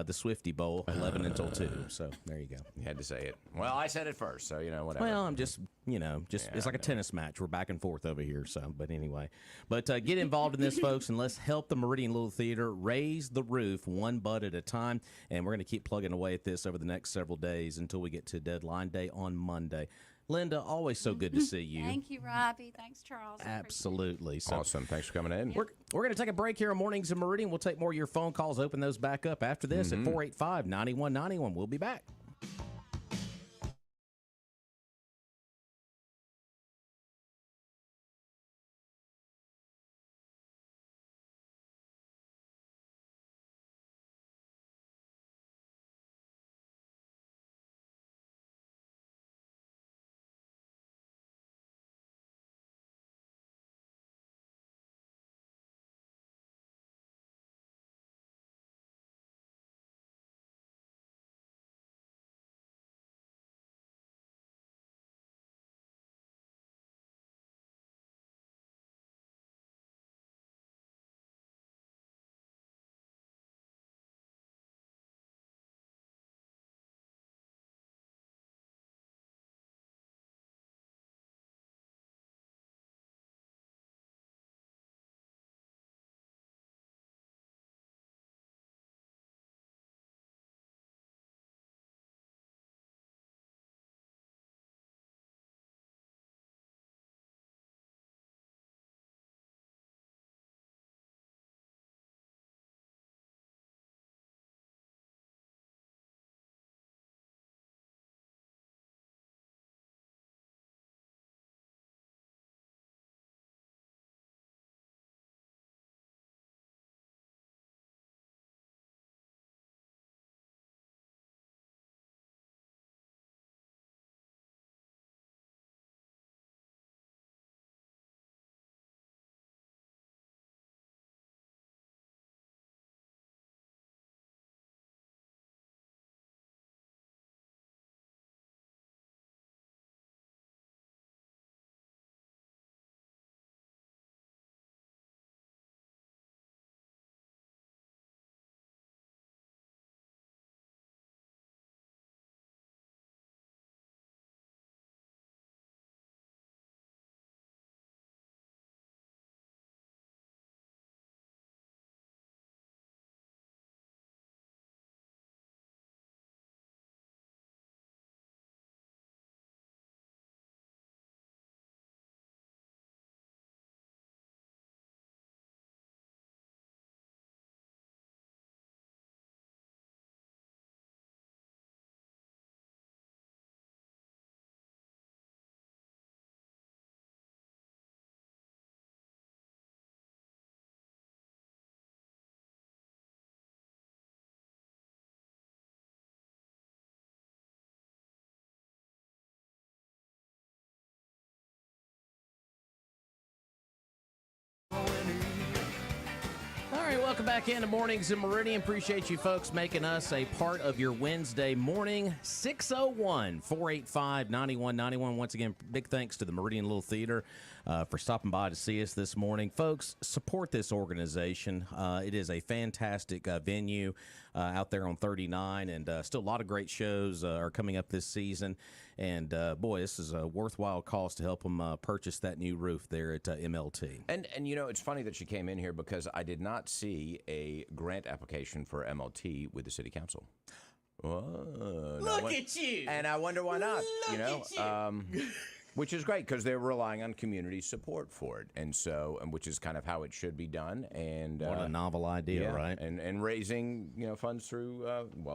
Speaker 1: the Swifty Bowl, 11 until 2. So there you go.
Speaker 2: You had to say it. Well, I said it first, so, whatever.
Speaker 1: Well, I'm just, it's like a tennis match. We're back and forth over here. So, but anyway. But get involved in this, folks, and let's help the Meridian Little Theater raise the roof one butt at a time. And we're going to keep plugging away at this over the next several days until we get to deadline day on Monday. Linda, always so good to see you.
Speaker 4: Thank you, Robbie. Thanks, Charles.
Speaker 1: Absolutely. So
Speaker 2: Awesome. Thanks for coming in.
Speaker 1: we're going to take a break here on Mornings in Meridian. We'll take more of your phone calls, open those back up after this at 485-9191. We'll be back. All right, welcome back into Mornings in Meridian. Appreciate you folks making us a part of your Wednesday morning. 601-485-9191. Once again, big thanks to the Meridian Little Theater for stopping by to see us this morning. Folks, support this organization. It is a fantastic venue out there on 39, and still a lot of great shows are coming up this season. And, boy, this is a worthwhile cause to help them purchase that new roof there at MLT.
Speaker 2: And it's funny that she came in here because I did not see a grant application for MLT with the city council.
Speaker 1: Look at you!
Speaker 2: And I wonder why not.
Speaker 1: Look at you!
Speaker 2: Which is great because they're relying on community support for it, and which is kind of how it should be done. And
Speaker 1: what a novel idea, right?
Speaker 2: And raising funds through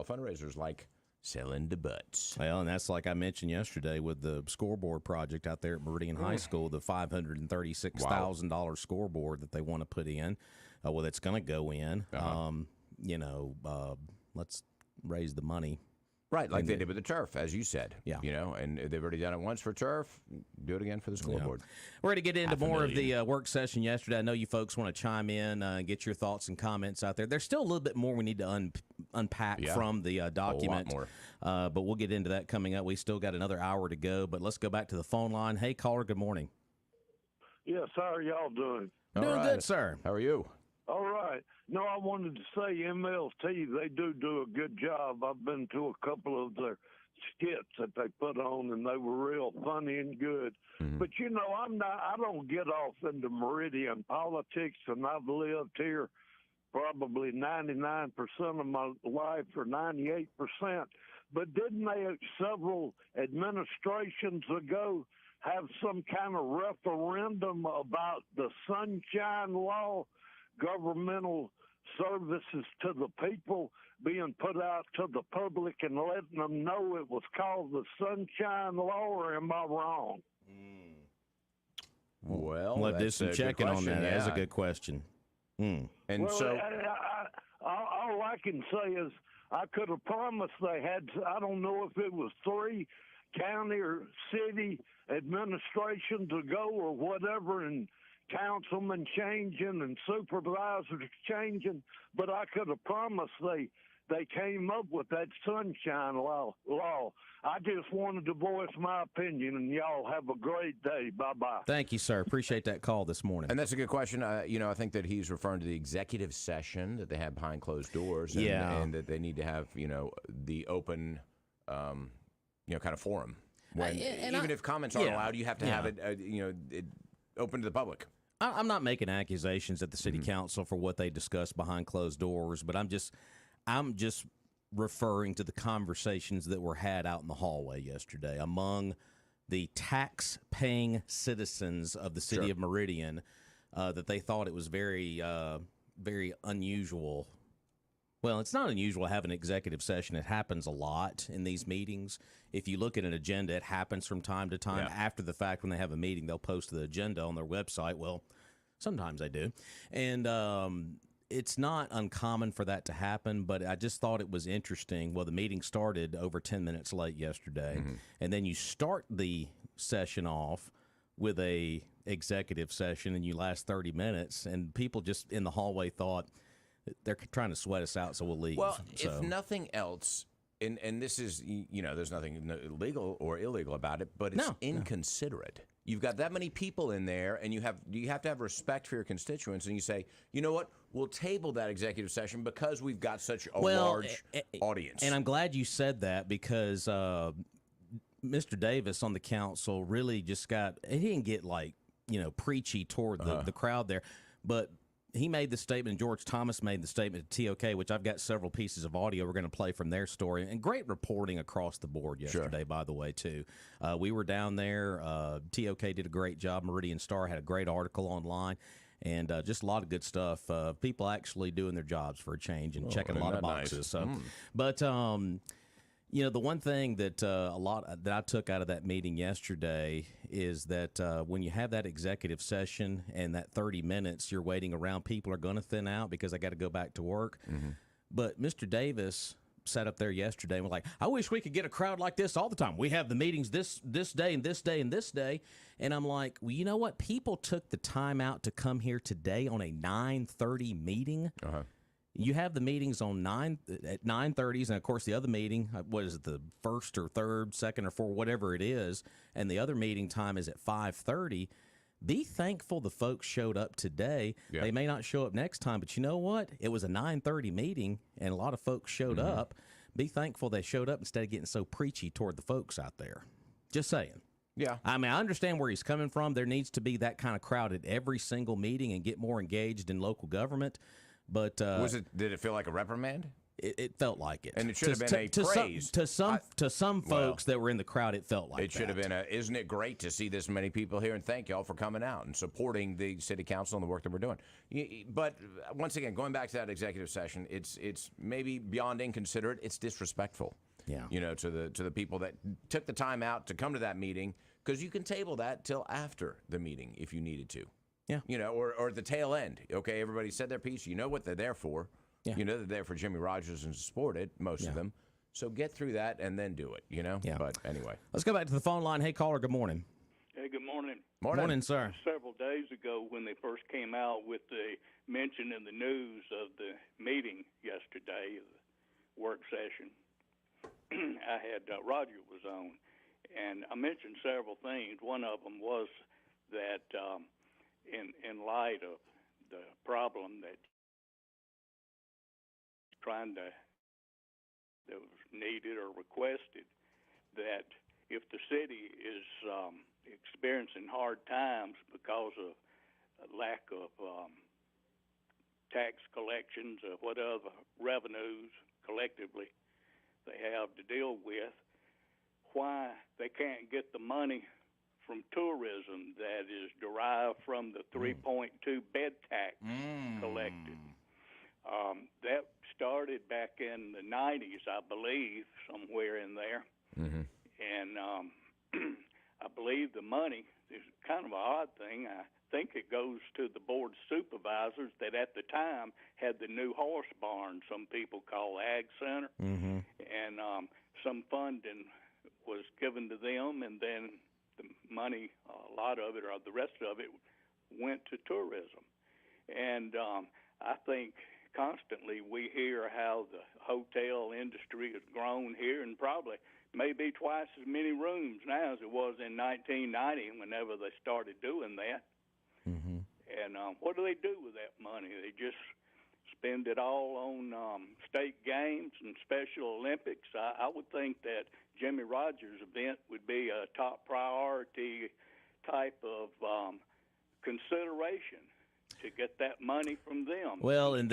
Speaker 2: fundraisers like selling the butts.
Speaker 1: Well, and that's like I mentioned yesterday with the scoreboard project out there at Meridian High School, the $536,000 scoreboard that they want to put in. Well, it's going to go in. Let's raise the money
Speaker 2: Right, like they did with the turf, as you said.
Speaker 1: Yeah.
Speaker 2: You know, and they've already done it once for turf. Do it again for the scoreboard.
Speaker 1: We're going to get into more of the work session yesterday. I know you folks want to chime in and get your thoughts and comments out there. There's still a little bit more we need to unpack from the document.
Speaker 2: A lot more.
Speaker 1: But we'll get into that coming up. We still got another hour to go, but let's go back to the phone line. Hey, caller, good morning.
Speaker 5: Yes, how are y'all doing?
Speaker 1: Doing good, sir.
Speaker 2: How are you?
Speaker 5: All right. No, I wanted to say MLT, they do a good job. I've been to a couple of their skits that they put on, and they were real funny and good. But, you know, I don't get off into Meridian politics, and I've lived here probably 99% of my life or 98%. But didn't they, several administrations ago, have some kind of referendum about the Sunshine Law, governmental services to the people being put out to the public and letting them know it was called the Sunshine Law, or am I wrong?
Speaker 2: Well,
Speaker 1: We'll do some checking on that.
Speaker 2: Yeah.
Speaker 1: That's a good question.
Speaker 2: And
Speaker 5: Well,
Speaker 2: so,
Speaker 5: all I can say is I could have promised they had, I don't know if it was 3 county or city administrations ago or whatever, and councilmen changing and supervisors changing, but I could have promised they came up with that Sunshine Law. I just wanted to voice my opinion, and y'all have a great day. Bye-bye.
Speaker 1: Thank you, sir. Appreciate that call this morning.
Speaker 2: and that's a good question. You know, I think that he's referring to the executive session that they have behind closed doors, and,
Speaker 1: Yeah.
Speaker 2: and that they need to have, you know, the open, you know, kind of forum. When, even if comments aren't allowed, you have to have it, you know, open to the public.
Speaker 1: I'm not making accusations at the city council for what they discussed behind closed doors, but I'm just referring to the conversations that were had out in the hallway yesterday among the tax-paying citizens of the city of Meridian, that they thought it was very, very unusual. Well, it's not unusual to have an executive session. It happens a lot in these meetings. If you look at an agenda, it happens from time to time. After the fact, when they have a meeting, they'll post the agenda on their website. Well, sometimes they do. And it's not uncommon for that to happen, but I just thought it was interesting. Well, the meeting started over 10 minutes late yesterday, and then you start the session off with a executive session, and you last 30 minutes, and people just in the hallway thought, they're trying to sweat us out, so we'll leave.
Speaker 2: Well,
Speaker 1: so.
Speaker 2: if nothing else, and this is, you know, there's nothing legal or illegal about it, but it's inconsiderate. You've got that many people in there, and you have to have respect for your constituents, and you say, you know what, we'll table that executive session because we've got such a large audience.
Speaker 1: And I'm glad you said that, because Mr. Davis on the council really just he didn't get, like, you know, preachy toward the crowd there, but he made the statement, George Thomas made the statement to TOK, which I've got several pieces of audio we're going to play from their story. And great reporting across the board yesterday, by the way, too. We were down there. TOK did a great job. Meridian Star had a great article online. And just a lot of good stuff. People actually doing their jobs for a change and checking a lot of boxes.
Speaker 2: Nice?
Speaker 1: So, but you know, the one thing that that I took out of that meeting yesterday is that when you have that executive session and that 30 minutes you're waiting around, people are going to thin out because I got to go back to work. But Mr. Davis sat up there yesterday and was like, I wish we could get a crowd like this all the time. We have the meetings this day and this day and this day. And I'm like, well, you know what? People took the time out to come here today on a 9:30 meeting. You have the meetings on at 9:30s, and of course the other meeting, what is it, the first or third, second or fourth, whatever it is, and the other meeting time is at 5:30. Be thankful the folks showed up today. They may not show up next time, but you know what? It was a 9:30 meeting, and a lot of folks showed up. Be thankful they showed up instead of getting so preachy toward the folks out there. Just saying.
Speaker 2: Yeah.
Speaker 1: I mean, I understand where he's coming from. There needs to be that kind of crowd at every single meeting and get more engaged in local government. But
Speaker 2: did it feel like a reprimand?
Speaker 1: It felt like it,
Speaker 2: and it should have been a praise
Speaker 1: to some folks that were in the crowd. It felt like
Speaker 2: it should have been isn't it great to see this many people here, and thank y'all for coming out and supporting the city council and the work that we're doing. But once again, going back to that executive session, it's maybe beyond inconsiderate. It's disrespectful.
Speaker 1: Yeah,
Speaker 2: you know, to the people that took the time out to come to that meeting, because you can table that till after the meeting if you needed to.
Speaker 1: Yeah.
Speaker 2: You know, or at the tail end. Okay, everybody said their piece. You know what they're there for. Yeah. You know they're there for Jimmy Rogers and to support it, most of them. So get through that and then do it, you know?
Speaker 1: Yeah.
Speaker 2: But anyway.
Speaker 1: Let's go back to the phone line. Hey, caller, good morning.
Speaker 6: Hey, good morning.
Speaker 1: Morning, sir.
Speaker 6: Several days ago, when they first came out with the mention in the news of the meeting yesterday, the work session, I had Roger was on, and I mentioned several things. One of them was that in light of the problem that that was needed or requested, that if the city is experiencing hard times because of a lack of tax collections or whatever revenues collectively they have to deal with, why they can't get the money from tourism that is derived from the 3.2 bed tax collected. That started back in the 90s, I believe, somewhere in there.
Speaker 2: Mm-hmm.
Speaker 6: And I believe the money is kind of an odd thing. I think it goes to the board of supervisors that at the time had the new horse barn, some people call Ag Center.
Speaker 1: Mm-hmm.
Speaker 6: And some funding was given to them, and then the money, a lot of it or the rest of it, went to tourism. And I think constantly we hear how the hotel industry has grown here, and probably maybe twice as many rooms now as it was in 1990 whenever they started doing that.
Speaker 1: Mm-hmm.
Speaker 6: And what do they do with that money? They just spend it all on state games and Special Olympics. I would think that Jimmy Rogers' event would be a top priority type of consideration to get that money from them.
Speaker 1: Well, and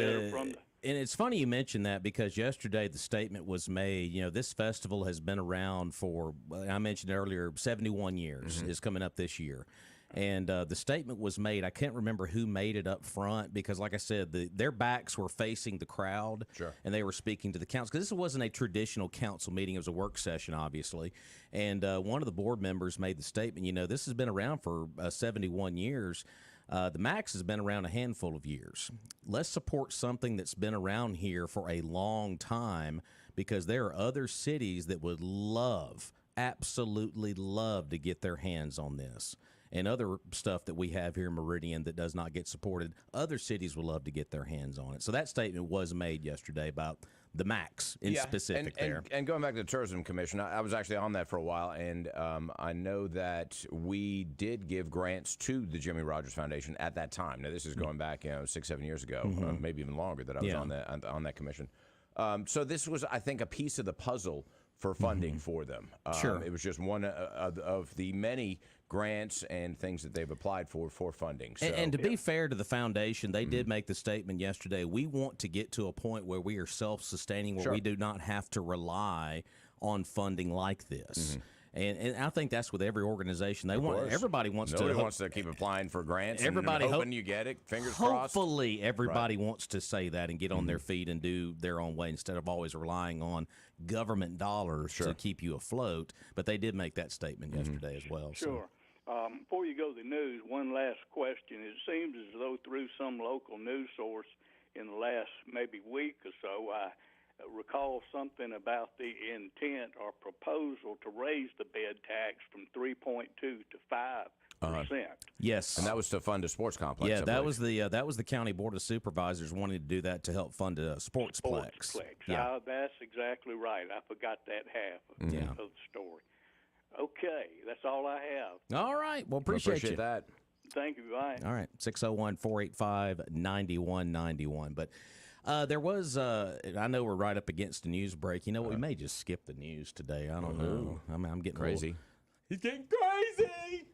Speaker 1: it's funny you mentioned that, because yesterday the statement was made, this festival has been around for, I mentioned earlier, 71 years is coming up this year. And the statement was made, I can't remember who made it up front, because like I said, their backs were facing the crowd.
Speaker 2: Sure. And
Speaker 1: they were speaking to the council, because this wasn't a traditional council meeting. It was a work session, obviously. And one of the board members made the statement, this has been around for 71 years. The Max has been around a handful of years. Let's support something that's been around here for a long time, because there are other cities that would absolutely love to get their hands on this. And other stuff that we have here in Meridian that does not get supported, other cities would love to get their hands on it. So that statement was made yesterday about the Max in specific there.
Speaker 2: And going back to the Tourism Commission, I was actually on that for a while, and I know that we did give grants to the Jimmy Rogers Foundation at that time. Now, this is going back 6-7 years ago, maybe even longer, that I was on that commission. So this was, I think, a piece of the puzzle for funding for them.
Speaker 1: Sure.
Speaker 2: It was just one of the many grants and things that they've applied for funding. So,
Speaker 1: and to be fair to the foundation, they did make the statement yesterday, we want to get to a point where we are self-sustaining, where we do not have to rely on funding like this. And I think that's with every organization. Everybody wants
Speaker 2: Nobody wants to keep applying for grants.
Speaker 1: Everybody
Speaker 2: and hoping you get it. Fingers crossed.
Speaker 1: Hopefully, everybody wants to say that and get on their feet and do their own way instead of always relying on government dollars to keep you afloat. But they did make that statement yesterday as well.
Speaker 6: Sure. Before you go to the news, one last question. It seems as though through some local news source in the last maybe week or so, I recall something about the intent or proposal to raise the bed tax from 3.2 to 5%.
Speaker 1: Yes,
Speaker 2: and that was to fund a sports complex.
Speaker 1: Yeah, that was the county board of supervisors wanting to do that to help fund a sportsplex.
Speaker 6: Yeah, that's exactly right. I forgot that half of the story. Okay, that's all I have.
Speaker 1: All right, well, appreciate you.
Speaker 2: that.
Speaker 6: Thank you. Bye.
Speaker 1: All right, 601-485-9191. But there was, I know we're right up against the news break. You know what? We may just skip the news today. I don't know. I mean, I'm getting
Speaker 2: crazy.
Speaker 1: He's getting crazy.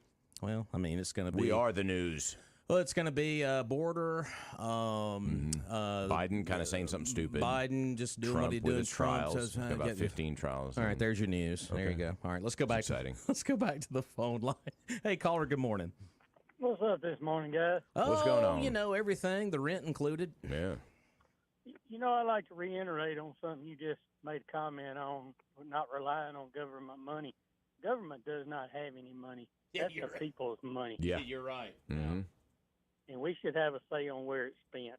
Speaker 1: Well, I mean, it's going to be.
Speaker 2: We are the news.
Speaker 1: Well, it's going to be border.
Speaker 2: Biden kind of saying something stupid.
Speaker 1: Biden just doing
Speaker 2: Trump
Speaker 1: what he's
Speaker 2: with
Speaker 1: doing.
Speaker 2: his trials. About 15 trials.
Speaker 1: All right, there's your news.
Speaker 2: Okay.
Speaker 1: There you go. All right, let's go back.
Speaker 2: Exciting.
Speaker 1: Let's go back to the phone line. Hey, caller. Good morning.
Speaker 7: What's up this morning, guys?
Speaker 2: What's going on?
Speaker 1: Everything, the rent included.
Speaker 2: Yeah.
Speaker 7: I'd like to reiterate on something you just made a comment on, not relying on government money. Government does not have any money. That's the people's money.
Speaker 2: Yeah.
Speaker 1: You're right.
Speaker 2: Mm-hmm.
Speaker 7: And we should have a say on where it's spent.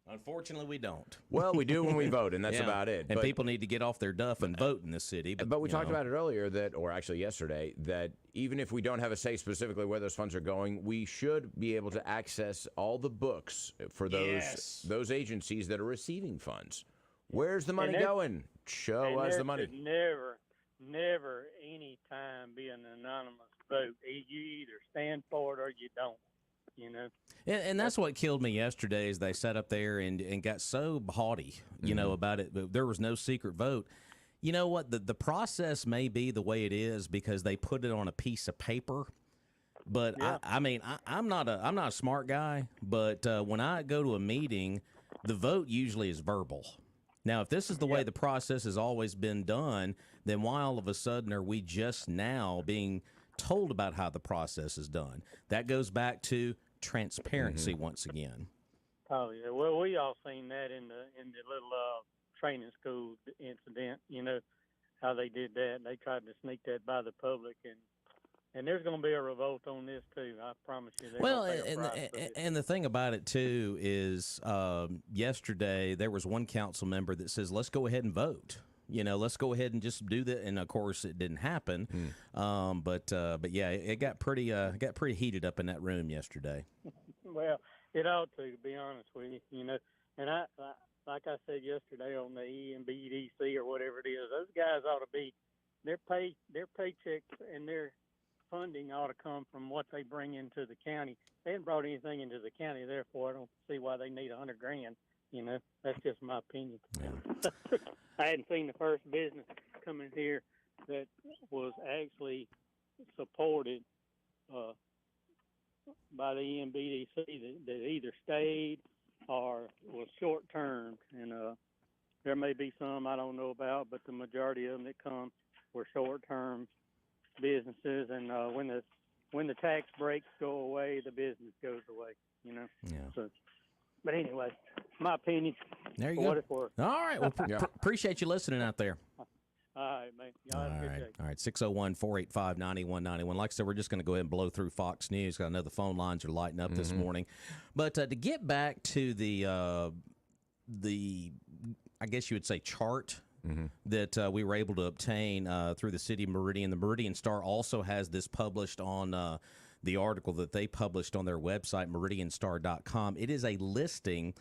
Speaker 1: Unfortunately, we don't.
Speaker 2: Well, we do when we vote, and that's
Speaker 1: Yeah.
Speaker 2: about it.
Speaker 1: And
Speaker 2: But-
Speaker 1: people need to get off their duff and vote in this city.
Speaker 2: But we
Speaker 1: you
Speaker 2: talked
Speaker 1: know.
Speaker 2: about it earlier or actually yesterday, that even if we don't have a say specifically where those funds are going, we should be able to access all the books for those agencies that are receiving funds. Where's the money going? Show us the money.
Speaker 7: Should never any time be an anonymous vote. You either stand for it or you don't. You know.
Speaker 1: And that's what killed me yesterday is they sat up there and got so haughty, you know, about it. But there was no secret vote. You know what? The process may be the way it is because they put it on a piece of paper. But
Speaker 7: Yeah.
Speaker 1: I'm not a smart guy. But when I go to a meeting, the vote usually is verbal. Now, if this is the way the process has always been done, then why all of a sudden are we just now being told about how the process is done? That goes back to transparency once again.
Speaker 7: Oh yeah. Well, we all seen that in the little training school incident. You know how they did that. They tried to sneak that by the public, and there's going to be a revolt on this too. I promise you.
Speaker 1: Well, and the thing about it too is yesterday there was one council member that says, let's go ahead and vote. You know, let's go ahead and just do that. And of course, it didn't happen. But yeah, it got pretty heated up in that room yesterday.
Speaker 7: Well, it ought to be honest with you. You know, and I like I said yesterday on the EMBDC or whatever it is, those guys ought to be their paychecks and their funding ought to come from what they bring into the county. They haven't brought anything into the county, therefore I don't see why they need $100,000. You know, that's just my opinion.
Speaker 1: Yeah.
Speaker 7: I hadn't seen the first business come in here that was actually supported by the EMBDC that either stayed or was short term, and there may be some I don't know about, but the majority of them that come were short term businesses, and when the tax breaks go away, the business goes away. You know.
Speaker 1: Yeah.
Speaker 7: So, but anyway, my opinion.
Speaker 1: There you
Speaker 7: for
Speaker 1: go.
Speaker 7: what it's worth.
Speaker 1: All right. Well, appreciate you listening out there.
Speaker 7: All right, man. Y'all have a good day.
Speaker 1: All right. 601-485-9191. Like I said, we're just going to go ahead and blow through Fox News. I know the phone lines are lighting up this morning. But to get back to the I guess you would say chart that we were able to obtain through the city of Meridian. The Meridian Star also has this published on the article that they published on their website, meridianstar.com. It is a listing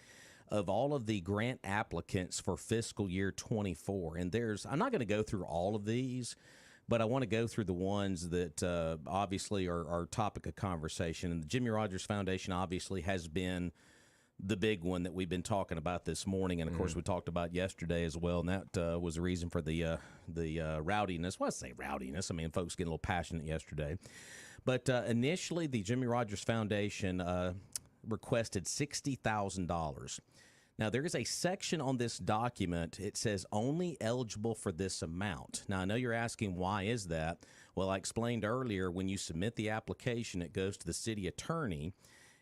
Speaker 1: of all of the grant applicants for fiscal year 24. And I'm not going to go through all of these, but I want to go through the ones that obviously are topic of conversation. And the Jimmy Rogers Foundation obviously has been the big one that we've been talking about this morning. And of course, we talked about yesterday as well. And that was the reason for the rowdiness. Well, I say rowdiness. I mean, folks getting a little passionate yesterday. But initially, the Jimmy Rogers Foundation requested $60,000. Now, there is a section on this document. It says only eligible for this amount. Now, I know you're asking, why is that? Well, I explained earlier, when you submit the application, it goes to the city attorney,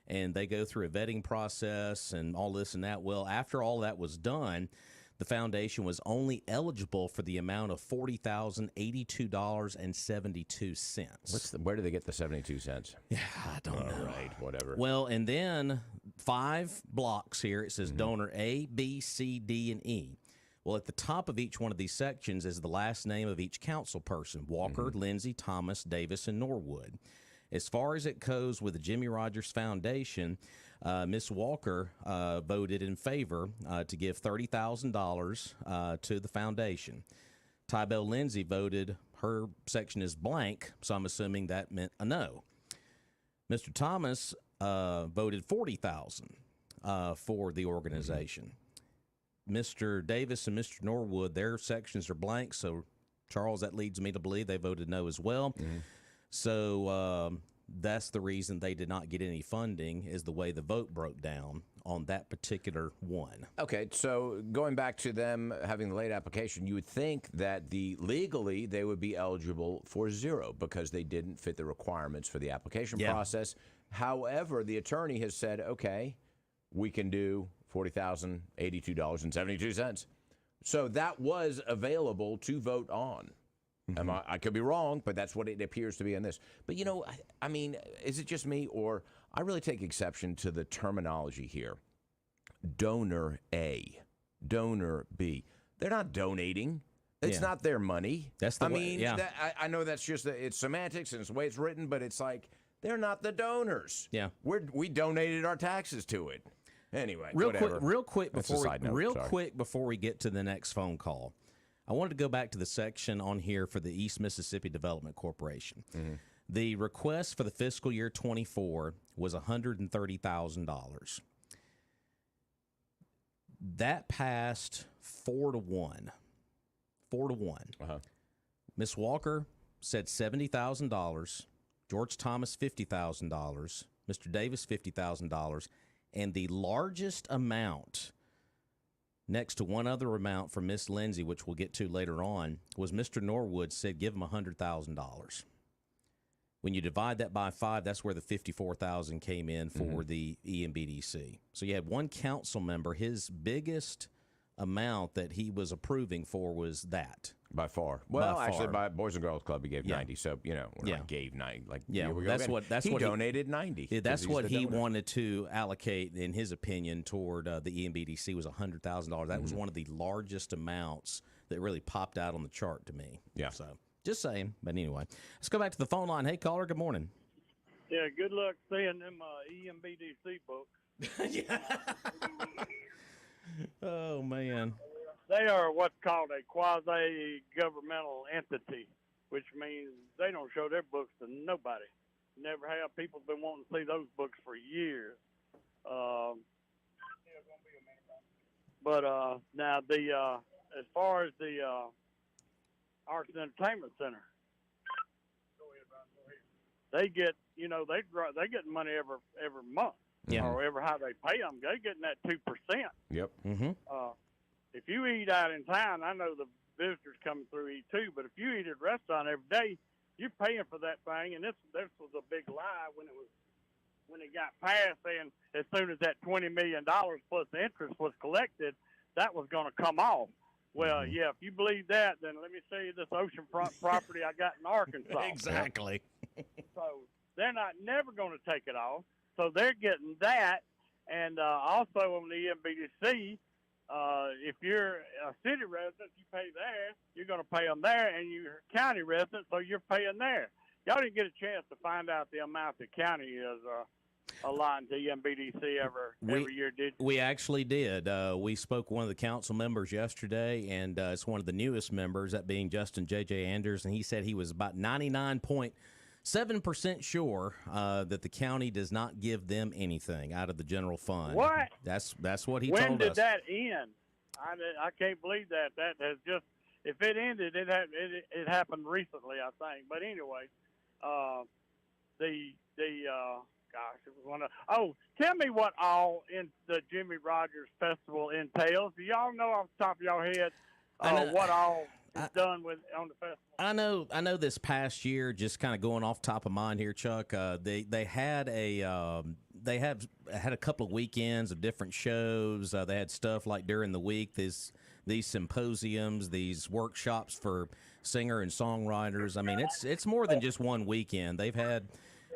Speaker 1: and they go through a vetting process and all this and that. Well, after all that was done, the foundation was only eligible for the amount of $40,082.72.
Speaker 2: Where do they get the 72 cents?
Speaker 1: Yeah, I don't know.
Speaker 2: Right, whatever.
Speaker 1: Well, and then 5 blocks here. It says donor A, B, C, D, and E. Well, at the top of each one of these sections is the last name of each council person: Walker, Lindsay, Thomas, Davis, and Norwood. As far as it goes with the Jimmy Rogers Foundation, Miss Walker voted in favor to give $30,000 to the foundation. Tybell Lindsay voted, her section is blank, so I'm assuming that meant a no. Mr. Thomas voted $40,000 for the organization. Mr. Davis and Mr. Norwood, their sections are blank, so Charles, that leads me to believe they voted no as well. So that's the reason they did not get any funding, is the way the vote broke down on that particular one.
Speaker 2: Okay, so going back to them having the late application, you would think that legally they would be eligible for zero because they didn't fit the requirements for the application process. However, the attorney has said, okay, we can do $40,082.72. So that was available to vote on. I could be wrong, but that's what it appears to be in this. But, you know, I mean, is it just me, or I really take exception to the terminology here? donor A, donor B. They're not donating. It's
Speaker 1: Yeah.
Speaker 2: not their money.
Speaker 1: That's the
Speaker 2: I
Speaker 1: way-
Speaker 2: mean,
Speaker 1: yeah.
Speaker 2: I know that's just it's semantics and it's the way it's written, but it's like they're not the donors.
Speaker 1: Yeah.
Speaker 2: We donated our taxes to it. Anyway,
Speaker 1: Real
Speaker 2: whatever.
Speaker 1: quick
Speaker 2: That's a
Speaker 1: before
Speaker 2: side note,
Speaker 1: real
Speaker 2: sorry.
Speaker 1: quick before we get to the next phone call, I wanted to go back to the section on here for the East Mississippi Development Corporation.
Speaker 2: Mm-hmm.
Speaker 1: The request for the fiscal year 24 was $130,000. That passed 4-1. 4-1.
Speaker 2: Uh-huh.
Speaker 1: Miss Walker said $70,000. George Thomas $50,000. Mr. Davis $50,000. And the largest amount, next to one other amount from Miss Lindsay, which we'll get to later on, was Mr. Norwood said give him $100,000. When you divide that by 5, that's where the $54,000 came in for the EMBDC. So you had one council member, his biggest amount that he was approving for was that.
Speaker 2: By far. Well,
Speaker 1: By
Speaker 2: actually,
Speaker 1: far.
Speaker 2: by Boys and Girls Club, he gave
Speaker 1: Yeah.
Speaker 2: 90. So, we're
Speaker 1: Yeah.
Speaker 2: like gave 90. Like,
Speaker 1: Yeah,
Speaker 2: here we go
Speaker 1: that's
Speaker 2: again.
Speaker 1: what- that's
Speaker 2: he
Speaker 1: what he-
Speaker 2: donated 90.
Speaker 1: Yeah, that's
Speaker 2: 'cause he's
Speaker 1: what
Speaker 2: the
Speaker 1: he
Speaker 2: donor.
Speaker 1: wanted to allocate, in his opinion, toward the EMBDC was $100,000. That was one of the largest amounts that really popped out on the chart to me.
Speaker 2: Yeah.
Speaker 1: So just saying. But anyway, let's go back to the phone line. Hey, caller, good morning.
Speaker 7: Yeah, good luck seeing them EMBDC books.
Speaker 1: Oh, man.
Speaker 7: They are what's called a quasi-governmental entity, which means they don't show their books to nobody. Never have. People's been wanting to see those books for years. But now as far as the Arts and Entertainment Center, they get they get money every month,
Speaker 1: Yeah.
Speaker 7: or every how they pay them. They getting that 2%.
Speaker 2: Yep.
Speaker 1: Mm-hmm.
Speaker 7: If you eat out in town, I know the visitors coming through eat too, but if you eat at a restaurant every day, you're paying for that thing, and this was a big lie when it got passed, saying as soon as that $20 million plus the interest was collected, that was going to come off. Well, yeah, if you believe that, then let me show you this oceanfront property I got in Arkansas.
Speaker 1: Exactly.
Speaker 7: So they're never going to take it off. So they're getting that, and also on the EMBDC, if you're a city resident, you pay there. You're going to pay them there, and you're a county resident, so you're paying there. Y'all didn't get a chance to find out the amount the county is allotting to EMBDC every year, did you?
Speaker 1: We actually did. We spoke with one of the council members yesterday, and it's one of the newest members, that being Justin J.J. Anders, and he said he was about 99.7% sure that the county does not give them anything out of the general fund.
Speaker 7: What?
Speaker 1: That's what he
Speaker 7: When
Speaker 1: told
Speaker 7: did
Speaker 1: us.
Speaker 7: that end? I can't believe that. That has just, if it ended, it happened recently, I think. But anyway, gosh, it was one of. Oh, tell me what all in the Jimmy Rogers Festival entails. Do y'all know off the top of your head what all is done on the festival?
Speaker 1: I know. This past year, just kind of going off top of mind here, Chuck. They had a couple of weekends of different shows. They had stuff like during the week, these symposiums, these workshops for singer and songwriters. I mean, it's more than just one weekend. They've had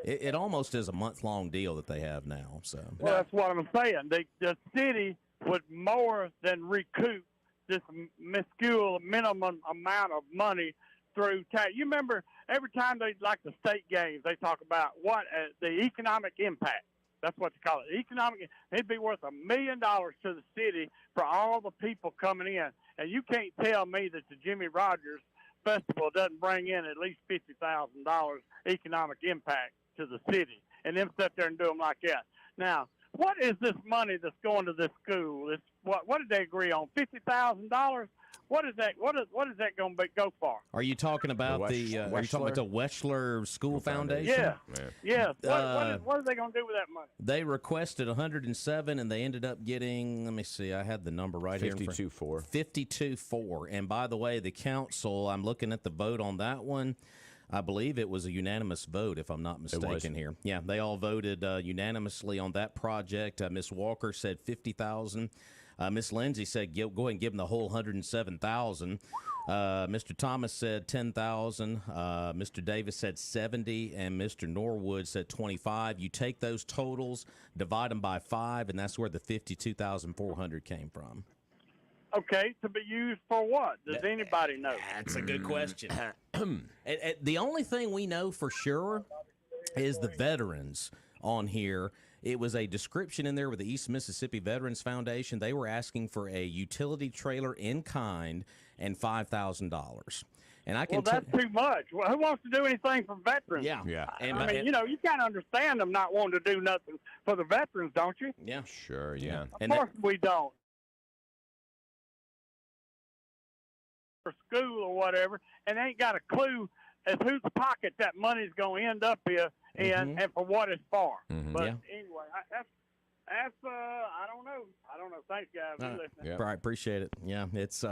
Speaker 1: it almost is a month-long deal that they have now. So
Speaker 7: well, that's what I'm saying. The city would more than recoup this minuscule minimum amount of money through tax. You remember every time they like the state games, they talk about what the economic impact. That's what they call it. Economic. It'd be worth $1 million to the city for all the people coming in, and you can't tell me that the Jimmy Rogers Festival doesn't bring in at least $50,000 economic impact to the city, and them sit there and do them like that. Now, what is this money that's going to this school? It's, what did they agree on? $50,000. What is that? What is that going to go for?
Speaker 1: are you talking about are you talking about the Weschler School Foundation?
Speaker 7: Yeah. Yes. What are they going to do with that money?
Speaker 1: They requested 107, and they ended up getting. Let me see. I had the number right here.
Speaker 2: 52-4.
Speaker 1: 52-4. And by the way, the council. I'm looking at the vote on that one. I believe it was a unanimous vote, if I'm not mistaken here. Yeah, they all voted unanimously on that project. Miss Walker said 50,000. Miss Lindsay said, go ahead and give them the whole 107,000. Mr. Thomas said 10,000. Mr. Davis said 70, and Mr. Norwood said 25. You take those totals, divide them by 5, and that's where the 52,400 came from.
Speaker 8: Okay, to be used for what? Does anybody know?
Speaker 1: That's a good question. The only thing we know for sure is the veterans on here. It was a description in there with the East Mississippi Veterans Foundation. They were asking for a utility trailer in kind and $5,000. And I can
Speaker 8: that's too much. Well, who wants to do anything for veterans?
Speaker 1: Yeah.
Speaker 2: Yeah.
Speaker 8: I mean, you kind of understand them not wanting to do nothing for the veterans, don't you?
Speaker 1: Yeah.
Speaker 2: Sure, yeah.
Speaker 8: Of course we don't. For school or whatever, and ain't got a clue as whose pocket that money's going to end up in and for what it's for. But anyway, that's I don't know. Thanks, guys. For listening.
Speaker 1: Yeah. Right, appreciate it. Yeah, it's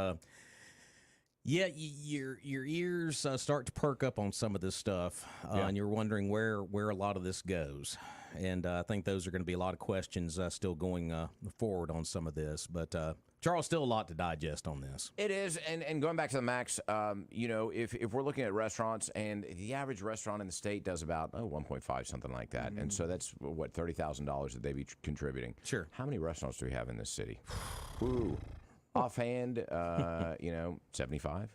Speaker 1: your ears start to perk up on some of this stuff, and you're wondering where a lot of this goes. And I think those are going to be a lot of questions still going forward on some of this. But Charles, still a lot to digest on this.
Speaker 2: It is, and going back to the max, if we're looking at restaurants, and the average restaurant in the state does about 1.5, something like that, and so that's what $30,000 that they be contributing.
Speaker 1: Sure.
Speaker 2: How many restaurants do we have in this city? Ooh, offhand, 75,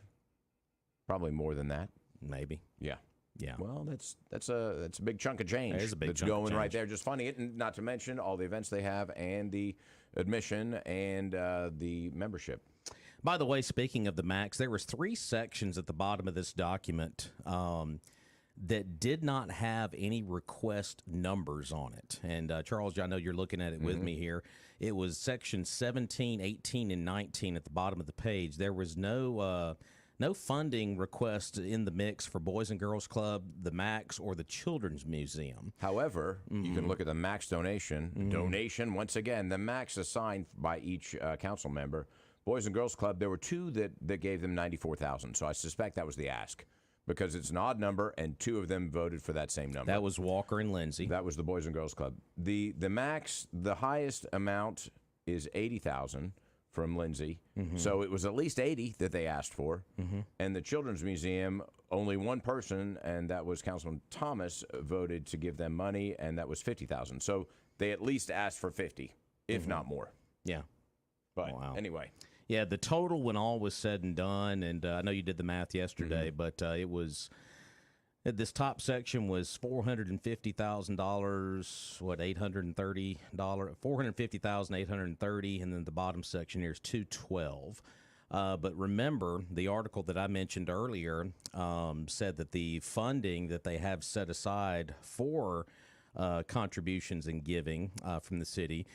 Speaker 2: probably more than that.
Speaker 1: Maybe.
Speaker 2: Yeah.
Speaker 1: Yeah.
Speaker 2: Well, that's a big chunk of change.
Speaker 1: It is a big
Speaker 2: that's
Speaker 1: chunk of
Speaker 2: going
Speaker 1: change.
Speaker 2: right there, just funding it, and not to mention all the events they have and the admission and the membership.
Speaker 1: By the way, speaking of the max, there was 3 sections at the bottom of this document that did not have any request numbers on it. And Charles, I know you're looking at it with me here. It was section 17, 18, and 19 at the bottom of the page. There was no funding request in the mix for Boys and Girls Club, the Max, or the Children's Museum.
Speaker 2: However, you can look at the max donation. Donation, once again, the max assigned by each council member. Boys and Girls Club, there were 2 that gave them $94,000. So I suspect that was the ask because it's an odd number, and 2 of them voted for that same number.
Speaker 1: That was Walker and Lindsay.
Speaker 2: That was the Boys and Girls Club. The max, the highest amount is $80,000. From Lindsay. So it was at least 80 that they asked for. And the Children's Museum, only one person, and that was Councilman Thomas, voted to give them money, and that was $50,000. So they at least asked for 50, if not more.
Speaker 1: Yeah.
Speaker 2: But anyway.
Speaker 1: Yeah, the total when all was said and done, and I know you did the math yesterday, but it was... This top section was $450,000, $830, $450,830, and then the bottom section here is $212. But remember, the article that I mentioned earlier said that the funding that they have set aside for contributions and giving from the city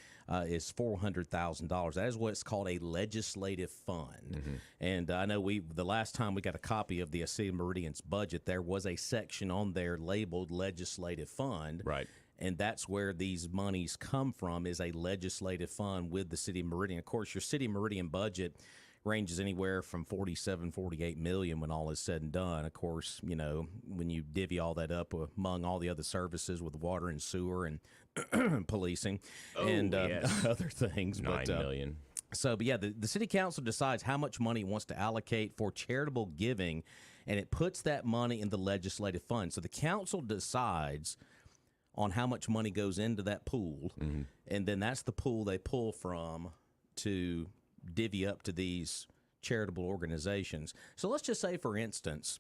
Speaker 1: is $400,000. That is what's called a legislative fund. And I know the last time we got a copy of the City of Meridian's budget, there was a section on there labeled legislative fund.
Speaker 2: Right.
Speaker 1: And that's where these monies come from, is a legislative fund with the City of Meridian. Of course, your City of Meridian budget ranges anywhere from 48 million when all is said and done. Of course, when you divvy all that up among all the other services with water and sewer and policing and other things.
Speaker 2: 9 million.
Speaker 1: But yeah, the city council decides how much money it wants to allocate for charitable giving, and it puts that money in the legislative fund. So the council decides on how much money goes into that pool, and then that's the pool they pull from to divvy up to these charitable organizations. So let's just say, for instance,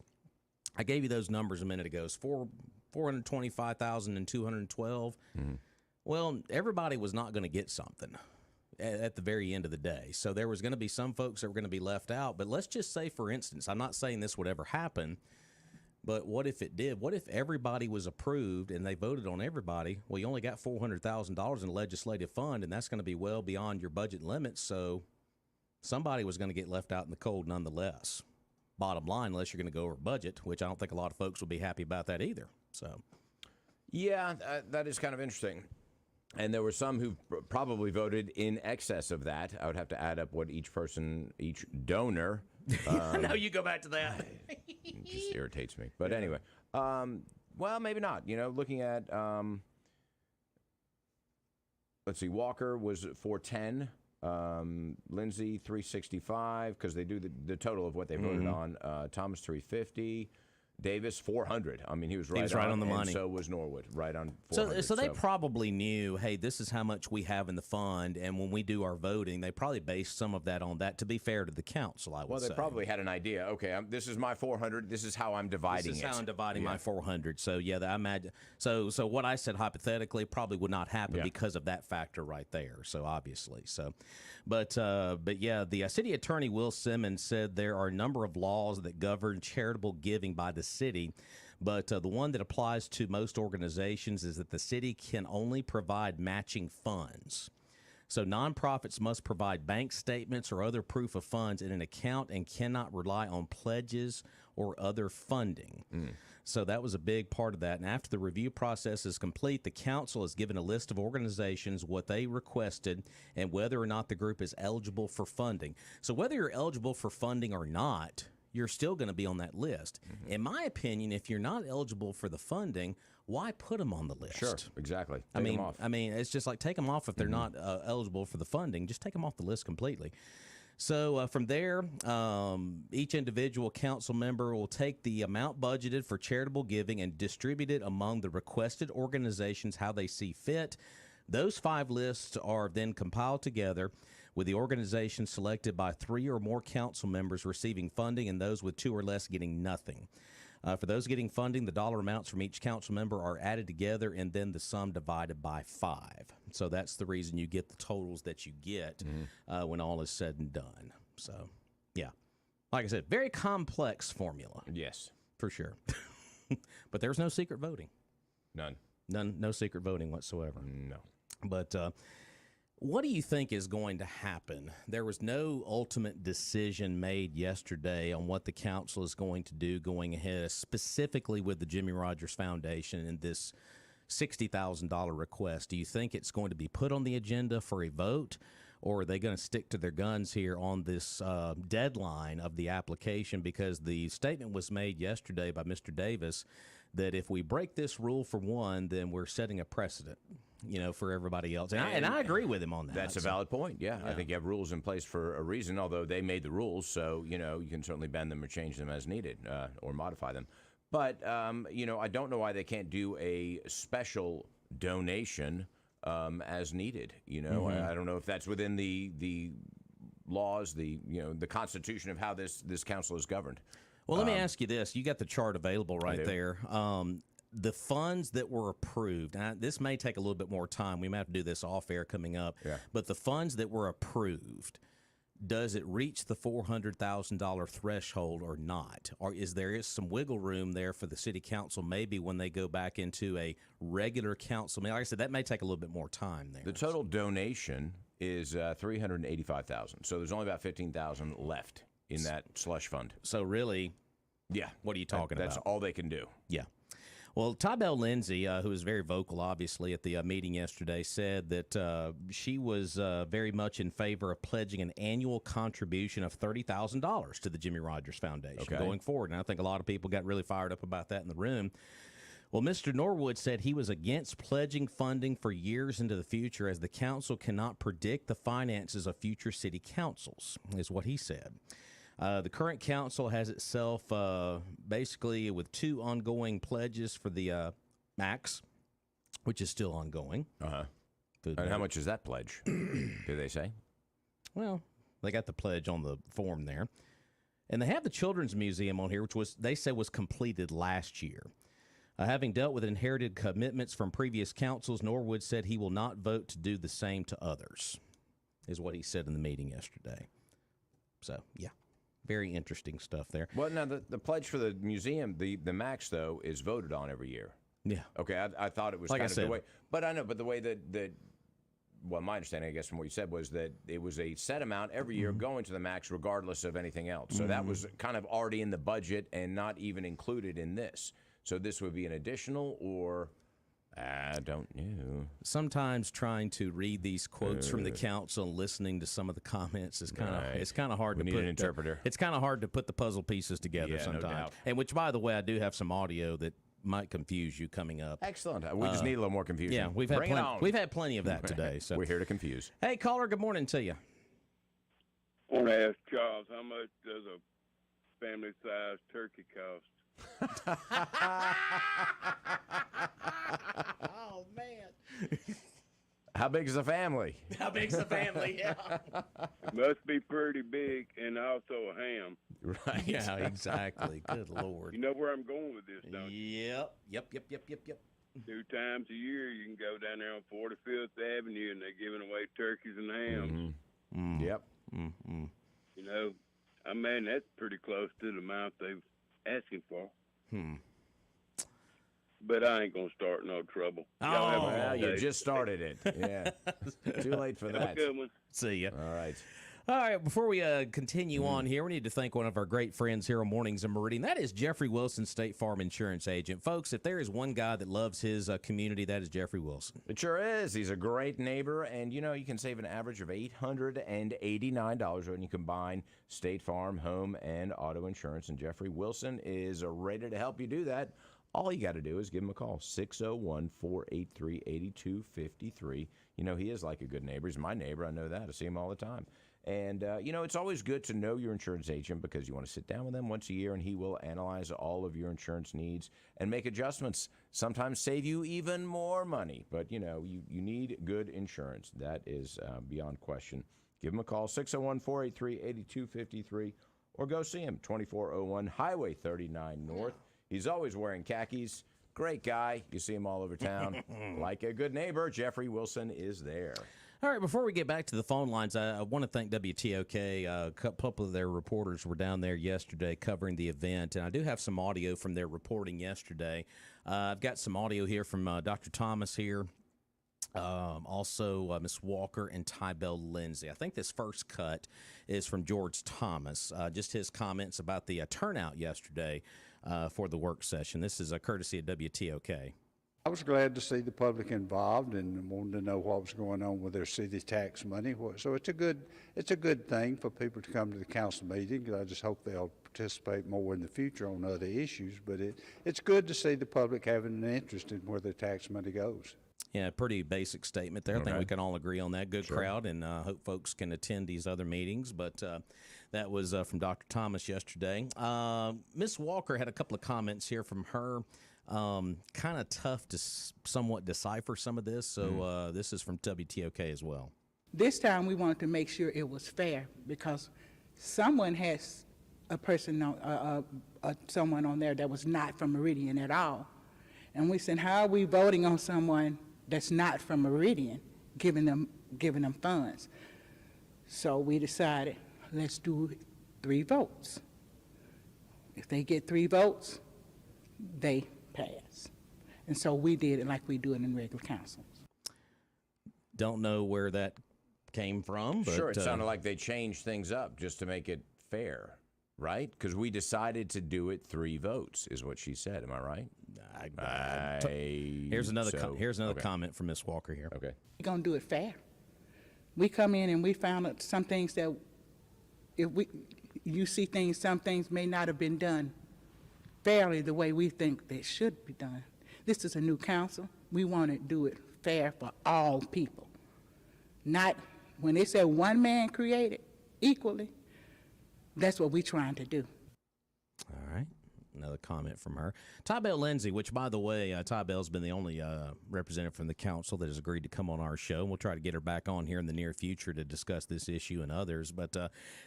Speaker 1: I gave you those numbers a minute ago. It's 425,000 and 212. Well, everybody was not going to get something at the very end of the day. So there was going to be some folks that were going to be left out. But let's just say, for instance, I'm not saying this would ever happen, but what if it did? What if everybody was approved and they voted on everybody? Well, you only got $400,000 in a legislative fund, and that's going to be well beyond your budget limits. So somebody was going to get left out in the cold nonetheless. Bottom line, unless you're going to go over budget, which I don't think a lot of folks will be happy about that either. So,
Speaker 2: yeah, that is kind of interesting. And there were some who probably voted in excess of that. I would have to add up what each donor.
Speaker 1: No, you go back to that.
Speaker 2: It just irritates me. But anyway, well, maybe not. Looking at, let's see, Walker was 410. Lindsay 365 because they do the total of what they voted on. Thomas 350. Davis 400. I mean, he was right
Speaker 1: on the money.
Speaker 2: And so was Norwood, right on 400.
Speaker 1: So they probably knew, hey, this is how much we have in the fund, and when we do our voting, they probably based some of that on that. To be fair to the council, I would say.
Speaker 2: Well, they probably had an idea. Okay, this is my 400. This is how I'm dividing it.
Speaker 1: This is how I'm dividing my 400. So yeah, I imagine. So what I said hypothetically probably would not happen because of that factor right there. So obviously, but yeah, the city attorney Will Simmons said there are a number of laws that govern charitable giving by the city, but the one that applies to most organizations is that the city can only provide matching funds. So nonprofits must provide bank statements or other proof of funds in an account and cannot rely on pledges or other funding. So that was a big part of that. And after the review process is complete, the council is given a list of organizations, what they requested, and whether or not the group is eligible for funding. So whether you're eligible for funding or not, you're still going to be on that list. In my opinion, if you're not eligible for the funding, why put them on the list?
Speaker 2: Sure, exactly. Take them off.
Speaker 1: I mean, it's just like take them off if they're not eligible for the funding. Just take them off the list completely. So from there, each individual council member will take the amount budgeted for charitable giving and distribute it among the requested organizations how they see fit. Those 5 lists are then compiled together, with the organization selected by 3 or more council members receiving funding and those with 2 or less getting nothing. For those getting funding, the dollar amounts from each council member are added together and then the sum divided by 5. So that's the reason you get the totals that you get when all is said and done. So, yeah. Like I said, very complex formula.
Speaker 2: Yes.
Speaker 1: For sure. But there's no secret voting.
Speaker 2: None.
Speaker 1: No secret voting whatsoever.
Speaker 2: No.
Speaker 1: But what do you think is going to happen? There was no ultimate decision made yesterday on what the council is going to do going ahead, specifically with the Jimmy Rogers Foundation and this $60,000 request. Do you think it's going to be put on the agenda for a vote, or are they going to stick to their guns here on this deadline of the application? Because the statement was made yesterday by Mr. Davis that if we break this rule for one, then we're setting a precedent, for everybody else. And I agree with him on that.
Speaker 2: That's a valid point. Yeah. I think you have rules in place for a reason, although they made the rules. So, you can certainly bend them or change them as needed or modify them. But, I don't know why they can't do a special donation as needed. I don't know if that's within the laws, the Constitution of how this council is governed.
Speaker 1: Well, let me ask you this. You got the chart available right there. The funds that were approved, and this may take a little bit more time. We may have to do this off air coming up.
Speaker 2: Yeah.
Speaker 1: But the funds that were approved, does it reach the $400,000 threshold or not? Or is there some wiggle room there for the city council maybe when they go back into a regular council? I mean, like I said, that may take a little bit more time there.
Speaker 2: The total donation is $385,000. So there's only about $15,000 left in that slush fund.
Speaker 1: So really, what are you talking about?
Speaker 2: That's all they can do.
Speaker 1: Yeah. Well, Tybell Lindsay, who was very vocal, obviously, at the meeting yesterday, said that she was very much in favor of pledging an annual contribution of $30,000 to the Jimmy Rogers Foundation going forward. And I think a lot of people got really fired up about that in the room. Well, Mr. Norwood said he was against pledging funding for years into the future as the council cannot predict the finances of future city councils, is what he said. The current council has itself basically with 2 ongoing pledges for the max, which is still ongoing.
Speaker 2: And how much is that pledge? Did they say?
Speaker 1: Well, they got the pledge on the form there. And they have the Children's Museum on here, which they said was completed last year. Having dealt with inherited commitments from previous councils, Norwood said he will not vote to do the same to others, is what he said in the meeting yesterday. So, yeah. Very interesting stuff there.
Speaker 2: Well, now, the pledge for the museum, the max, though, is voted on every year.
Speaker 1: Yeah.
Speaker 2: Okay, I thought it was
Speaker 1: like
Speaker 2: kind
Speaker 1: I
Speaker 2: of
Speaker 1: said.
Speaker 2: the way. But I know, but the way that well, my understanding, I guess, from what you said was that it was a set amount every year going to the max regardless of anything else. So that was kind of already in the budget and not even included in this. So this would be an additional or... I don't know.
Speaker 1: Sometimes trying to read these quotes from the council and listening to some of the comments is kind of hard to
Speaker 2: need
Speaker 1: put
Speaker 2: an interpreter.
Speaker 1: It's kind of hard to put the puzzle pieces together sometimes.
Speaker 2: No doubt.
Speaker 1: And which, by the way, I do have some audio that might confuse you coming up.
Speaker 2: Excellent. We just need a little more confusion.
Speaker 1: Yeah, we've had plenty of that today. So
Speaker 2: we're here to confuse.
Speaker 1: Hey, caller, good morning to you.
Speaker 9: want to ask Charles, how much does a family-sized turkey cost?
Speaker 1: Oh, man.
Speaker 2: How big is the family?
Speaker 1: How big's the family? Yeah.
Speaker 9: It must be pretty big, and also a ham.
Speaker 2: Right.
Speaker 1: Yeah, exactly. Good Lord.
Speaker 9: You know where I'm going with this, don't you?
Speaker 1: Yep.
Speaker 9: 2 times a year, you can go down there on 45th Avenue, and they're giving away turkeys and hams.
Speaker 2: Mm-hmm. Yep.
Speaker 1: Mm-hmm.
Speaker 9: You know, I mean, that's pretty close to the amount they're asking for. But I ain't going to start no trouble. Y'all have a
Speaker 2: Well,
Speaker 9: good
Speaker 2: you
Speaker 9: day.
Speaker 2: just started it. Yeah. Too late for
Speaker 9: Have a
Speaker 2: that.
Speaker 9: good one.
Speaker 1: See ya.
Speaker 2: All right.
Speaker 1: All right, before we continue on here, we need to thank one of our great friends here on Mornings in Meridian. That is Jeffrey Wilson, State Farm Insurance Agent. Folks, if there is one guy that loves his community, that is Jeffrey Wilson.
Speaker 2: It sure is. He's a great neighbor, and you know you can save an average of $889 when you combine State Farm, home, and auto insurance. And Jeffrey Wilson is ready to help you do that. All you got to do is give him a call, 601-483-8253. You know, he is like a good neighbor. He's my neighbor. I know that. I see him all the time. And, you know, it's always good to know your insurance agent because you want to sit down with them once a year and he will analyze all of your insurance needs and make adjustments, sometimes save you even more money. But, you know, you need good insurance. That is beyond question. Give him a call, 601-483-8253, or go see him, 2401 Highway 39 North. He's always wearing khakis. Great guy. You see him all over town. Like a good neighbor, Jeffrey Wilson is there.
Speaker 1: All right, before we get back to the phone lines, I want to thank WTOK. A couple of their reporters were down there yesterday covering the event, and I do have some audio from their reporting yesterday. I've got some audio here from Dr. Thomas here, also Ms. Walker and Tybell Lindsay. I think this first cut is from George Thomas, just his comments about the turnout yesterday for the work session. This is a courtesy of WTOK.
Speaker 10: I was glad to see the public involved and wanted to know what was going on with their city tax money. So it's a good thing for people to come to the council meeting. I just hope they'll participate more in the future on other issues. But it's good to see the public having an interest in where their tax money goes.
Speaker 1: Yeah, pretty basic statement there. I think we can all agree on that. Good crowd, and hope folks can attend these other meetings. But that was from Dr. Thomas yesterday. Ms. Walker had a couple of comments here from her. Kind of tough to somewhat decipher some of this, so this is from WTOK as well.
Speaker 11: This time we wanted to make sure it was fair because someone has a person, someone on there that was not from Meridian at all. And we said, how are we voting on someone that's not from Meridian, giving them funds? So we decided, let's do 3 votes. If they get 3 votes, they pass. And so we did it like we do it in regular councils.
Speaker 1: Don't know where that came from. But,
Speaker 2: sure, it sounded like they changed things up just to make it fair, right? Because we decided to do it 3 votes, is what she said. Am I right?
Speaker 1: Here's another comment from Ms. Walker here.
Speaker 2: Okay.
Speaker 11: We're going to do it fair. We come in and we found out some things that some things may not have been done fairly the way we think they should be done. This is a new council. We want to do it fair for all people. Not when they say one man created equally, that's what we're trying to do.
Speaker 1: All right. Another comment from her. Tybell Lindsay, which, by the way, Tybell's been the only representative from the council that has agreed to come on our show. And we'll try to get her back on here in the near future to discuss this issue and others. But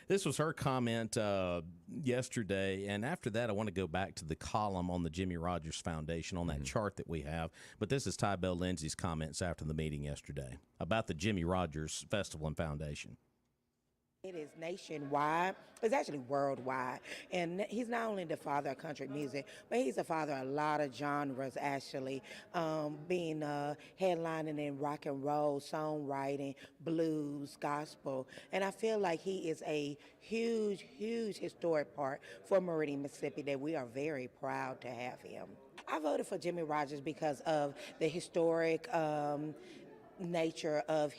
Speaker 1: this was her comment yesterday. And after that, I want to go back to the column on the Jimmy Rogers Foundation on that chart that we have. But this is Tybell Lindsay's comments after the meeting yesterday about the Jimmy Rogers Festival and Foundation.
Speaker 12: It is nationwide. It's actually worldwide. And he's not only the father of country music, but he's the father of a lot of genres, actually, being headlining in rock and roll, songwriting, blues, gospel. And I feel like he is a huge, huge historic part for Meridian, Mississippi, that we are very proud to have him. I voted for Jimmy Rogers because of the historic nature of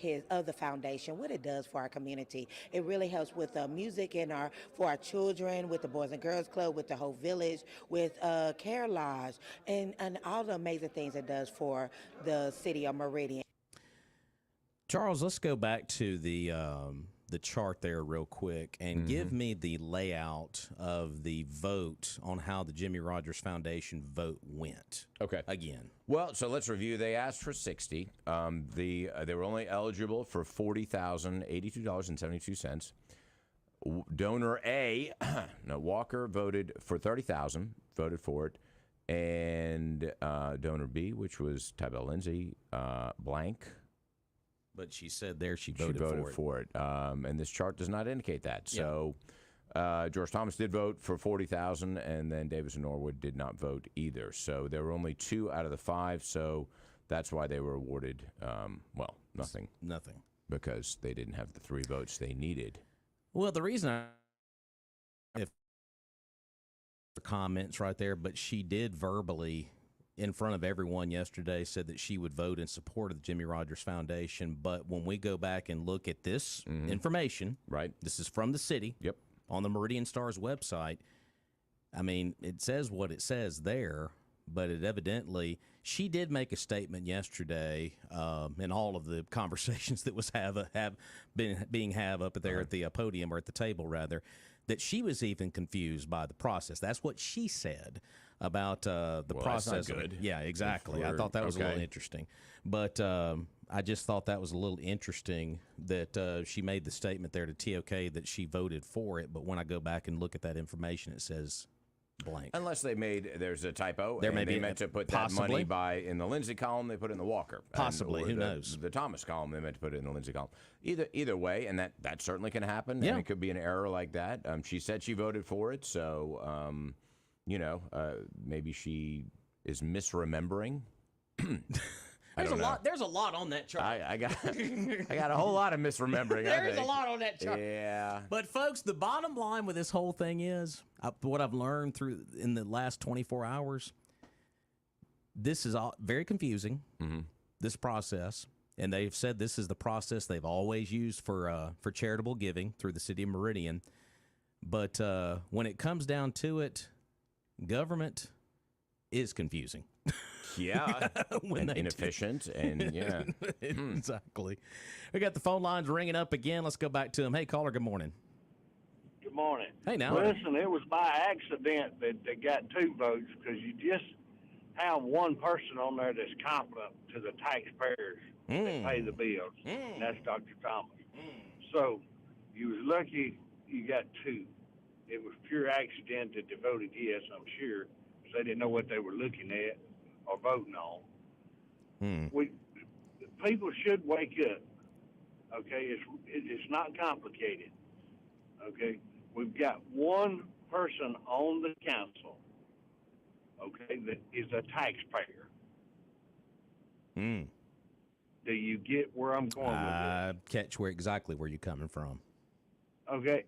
Speaker 12: the foundation, what it does for our community. It really helps with music for our children, with the Boys and Girls Club, with the whole village, with Care Lodge, and all the amazing things it does for the city of Meridian.
Speaker 1: Charles, let's go back to the the chart there real quick and give me the layout of the vote on how the Jimmy Rogers Foundation vote went.
Speaker 2: Okay.
Speaker 1: Again.
Speaker 2: Well, so let's review. They asked for 60. They were only eligible for $40,082.72. Donor A, no, Walker voted for 30,000, voted for it, and donor B, which was Tybell Lindsay, blank.
Speaker 1: But she said there she
Speaker 2: voted
Speaker 1: voted
Speaker 2: for it. And this chart does not indicate that. So George Thomas did vote for 40,000, and then Davis and Norwood did not vote either. So there were only 2 out of the 5. So that's why they were awarded, nothing.
Speaker 1: Nothing.
Speaker 2: Because they didn't have the 3 votes they needed.
Speaker 1: Well, the reason if the comments right there, but she did verbally in front of everyone yesterday said that she would vote in support of the Jimmy Rogers Foundation. But when we go back and look at this information,
Speaker 2: right?
Speaker 1: This is from the city.
Speaker 2: Yep.
Speaker 1: On the Meridian Star's website. I mean, it says what it says there, but it evidently she did make a statement yesterday in all of the conversations that was being up there at the podium or at the table rather, that she was even confused by the process. That's what she said about the process.
Speaker 2: That's not good.
Speaker 1: Yeah, exactly. I thought that was a little interesting, but I just thought that was a little interesting that she made the statement there to TOK that she voted for it, but when I go back and look at that information, it says blank.
Speaker 2: Unless there's a typo.
Speaker 1: There may be,
Speaker 2: they meant to put
Speaker 1: possibly.
Speaker 2: that money in the Lindsay column. They put it in the Walker.
Speaker 1: Possibly. Who knows?
Speaker 2: The Thomas column. They meant to put it in the Lindsay column. Either way, and that certainly can happen.
Speaker 1: Yeah.
Speaker 2: And it could be an error like that. She said she voted for it, so maybe she is misremembering.
Speaker 1: There's a lot on that chart.
Speaker 2: I got a whole lot of misremembering.
Speaker 1: There's a lot on that chart.
Speaker 2: Yeah.
Speaker 1: But folks, the bottom line with this whole thing is what I've learned in the last 24 hours. This is all very confusing. This process, and they've said this is the process they've always used for charitable giving through the city of Meridian. But when it comes down to it, government is confusing.
Speaker 2: Yeah, inefficient, and yeah.
Speaker 1: Exactly. We got the phone lines ringing up again. Let's go back to them. Hey, caller, good morning.
Speaker 13: Good morning.
Speaker 1: Hey, now.
Speaker 13: Listen, it was by accident that they got 2 votes because you just have one person on there that's competent to the taxpayers that pay the bills. And that's Dr. Thomas. So you was lucky you got 2. It was pure accident that they voted yes, I'm sure, because they didn't know what they were looking at or voting on. People should wake up. Okay, it's not complicated. Okay, we've got one person on the council. Okay, that is a taxpayer. Do you get where I'm going with this?
Speaker 1: Catch exactly where you're coming from.
Speaker 13: Okay,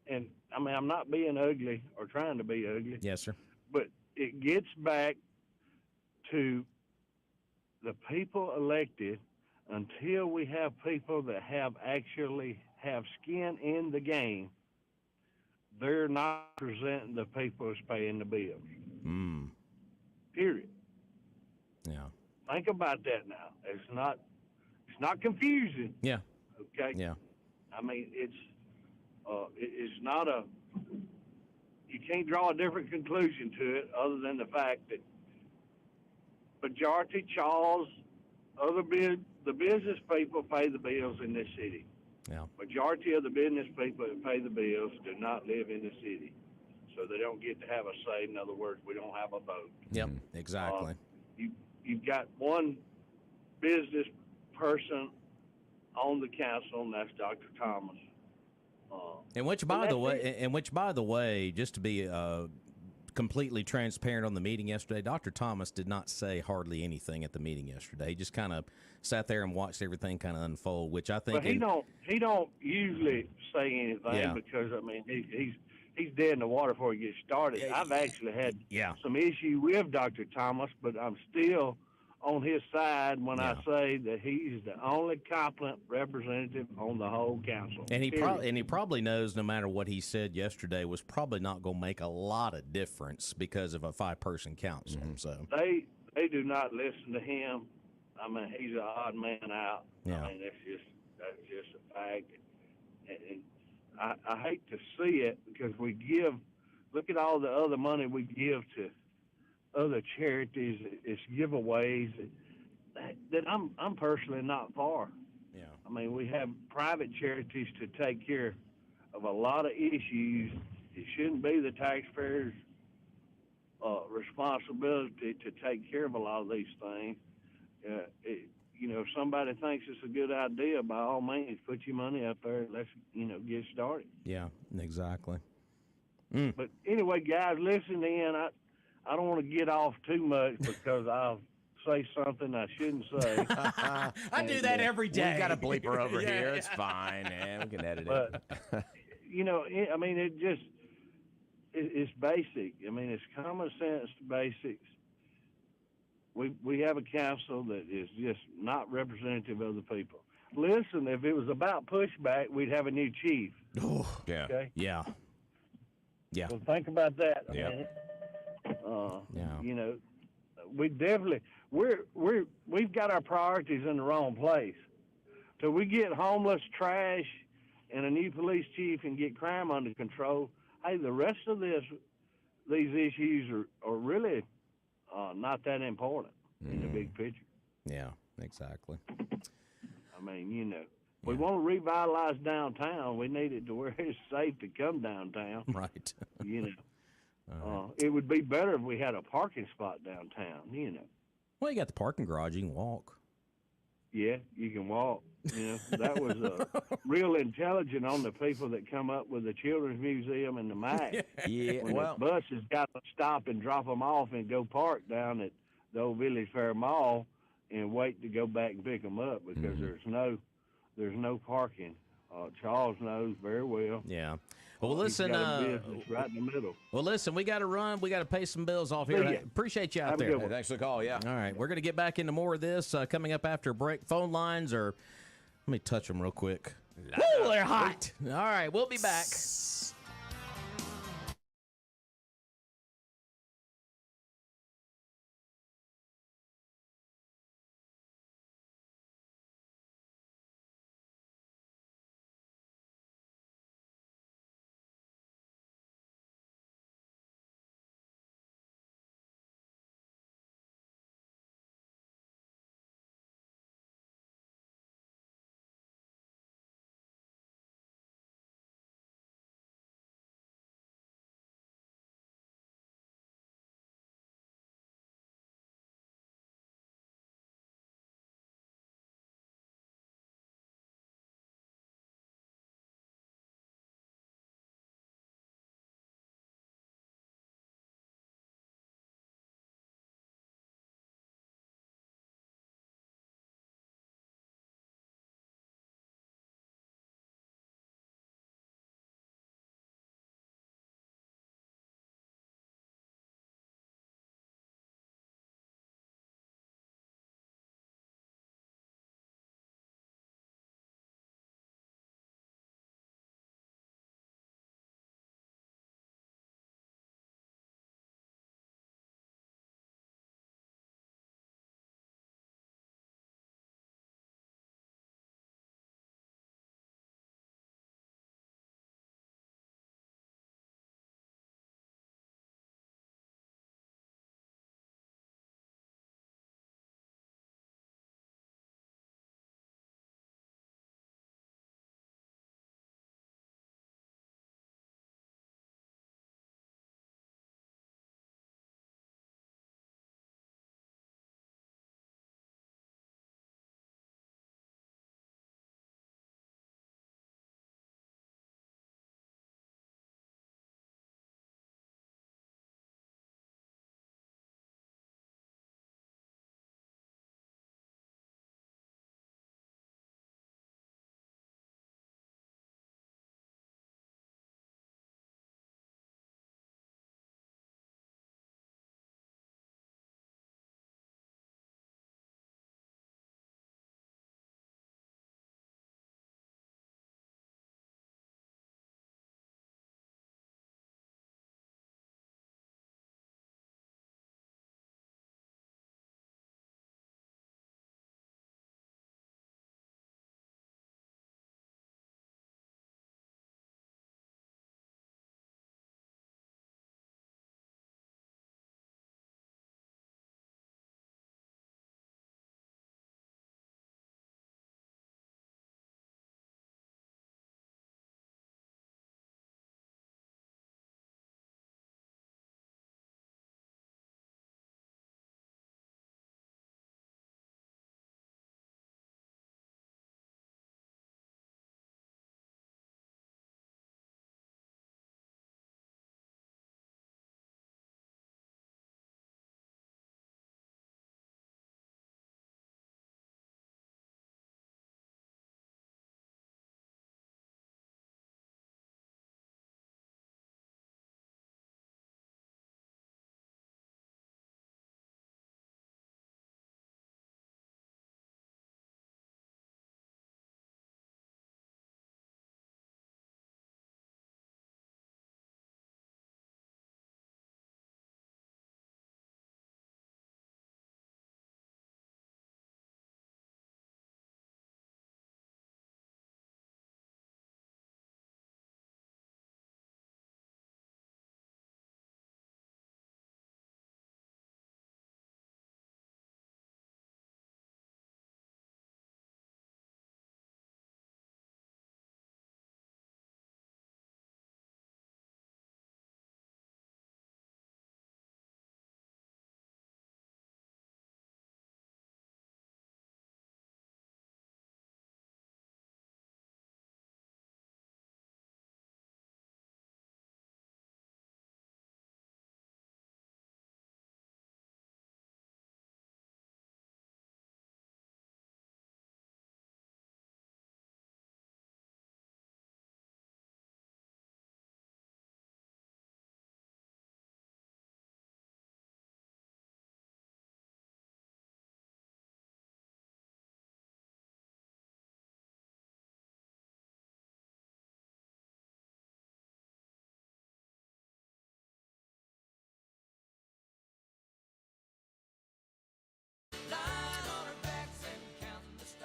Speaker 13: and I mean I'm not being ugly or trying to be ugly.
Speaker 1: Yes, sir.
Speaker 13: But it gets back to the people elected. Until we have people that actually have skin in the game, they're not presenting the people who's paying the bills. Period.
Speaker 1: Yeah.
Speaker 13: Think about that now. It's not confusing.
Speaker 1: Yeah.
Speaker 13: Okay.
Speaker 1: Yeah.
Speaker 13: I mean, it's not you can't draw a different conclusion to it other than the fact that majority Charles, the business people pay the bills in this city.
Speaker 1: Yeah. Majority
Speaker 13: of the business people that pay the bills do not live in the city, so they don't get to have a say. In other words, we don't have a vote.
Speaker 1: Yep, exactly.
Speaker 13: You've got one business person on the council, and that's Dr. Thomas.
Speaker 1: And which, by the way, just to be completely transparent on the meeting yesterday, Dr. Thomas did not say hardly anything at the meeting yesterday. He just kind of sat there and watched everything kind of unfold, which I think.
Speaker 13: But he don't usually say anything because I mean he's dead in the water before he gets started. I've actually had some issue with Dr. Thomas, but I'm still on his side when I say that he's the only competent representative on the whole council.
Speaker 1: And he probably knows no matter what he said yesterday was probably not going to make a lot of difference because of a 5-person council. So
Speaker 13: they do not listen to him. I mean, he's an odd man out.
Speaker 1: Yeah.
Speaker 13: I mean, that's just a fact. And
Speaker 5: I hate to see it because we give. Look at all the other money we give to other charities. It's giveaways that I'm personally not for.
Speaker 1: Yeah.
Speaker 5: I mean, we have private charities to take care of a lot of issues. It shouldn't be the taxpayers' responsibility to take care of a lot of these things. If somebody thinks it's a good idea, by all means, put your money up there and let's, get started.
Speaker 1: Yeah, exactly.
Speaker 5: But anyway, guys, listen in. I don't want to get off too much because I'll say something I shouldn't say.
Speaker 1: I do that every day.
Speaker 2: We've got a bleeper over here. It's fine, man. We can edit
Speaker 5: but,
Speaker 2: it.
Speaker 5: It's basic. I mean, it's common sense basics. We have a council that is just not representative of the people. Listen, if it was about pushback, we'd have a new chief.
Speaker 1: Oh,
Speaker 2: yeah.
Speaker 5: Okay?
Speaker 1: Yeah. Yeah.
Speaker 5: So think about that.
Speaker 2: Yeah.
Speaker 5: We've got our priorities in the wrong place. So we get homeless, trash, and a new police chief and get crime under control. Hey, the rest of these issues are really not that important in the big picture.
Speaker 1: Yeah, exactly.
Speaker 5: I mean, we want to revitalize downtown. We need it to where it's safe to come downtown.
Speaker 1: Right.
Speaker 5: It would be better if we had a parking spot downtown,
Speaker 1: Well, you got the parking garage. You can walk.
Speaker 5: Yeah, you can walk. That was real intelligent on the people that come up with the Children's Museum and the MAC.
Speaker 2: Yeah,
Speaker 5: when
Speaker 2: well,
Speaker 5: the buses got to stop and drop them off and go park down at the old Village Fair Mall and wait to go back and pick them up because there's no parking. Charles knows very well.
Speaker 1: Yeah. Well, listen.
Speaker 5: He's got a business right in the middle.
Speaker 1: Well, listen. We got to run. We got to pay some bills off here.
Speaker 5: See ya.
Speaker 1: Appreciate you out
Speaker 5: Have a
Speaker 1: there.
Speaker 5: good one.
Speaker 2: Hey, thanks for the call. Yeah.
Speaker 1: All right, we're going to get back into more of this coming up after a break. Phone lines are. Let me touch them real quick. Woo, they're hot. All right, we'll be back.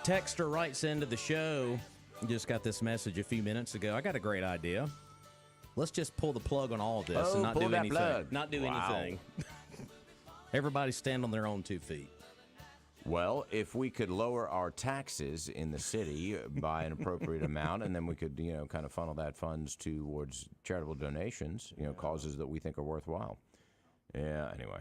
Speaker 1: Texter writes into the show, just got this message a few minutes ago. I got a great idea. Let's just pull the plug on all of this and not do anything.
Speaker 2: Plug.
Speaker 1: Not do anything. Everybody stand on their own 2 feet.
Speaker 2: Well, if we could lower our taxes in the city by an appropriate amount, and then we could, kind of funnel that funds towards charitable donations, causes that we think are worthwhile. Yeah, anyway.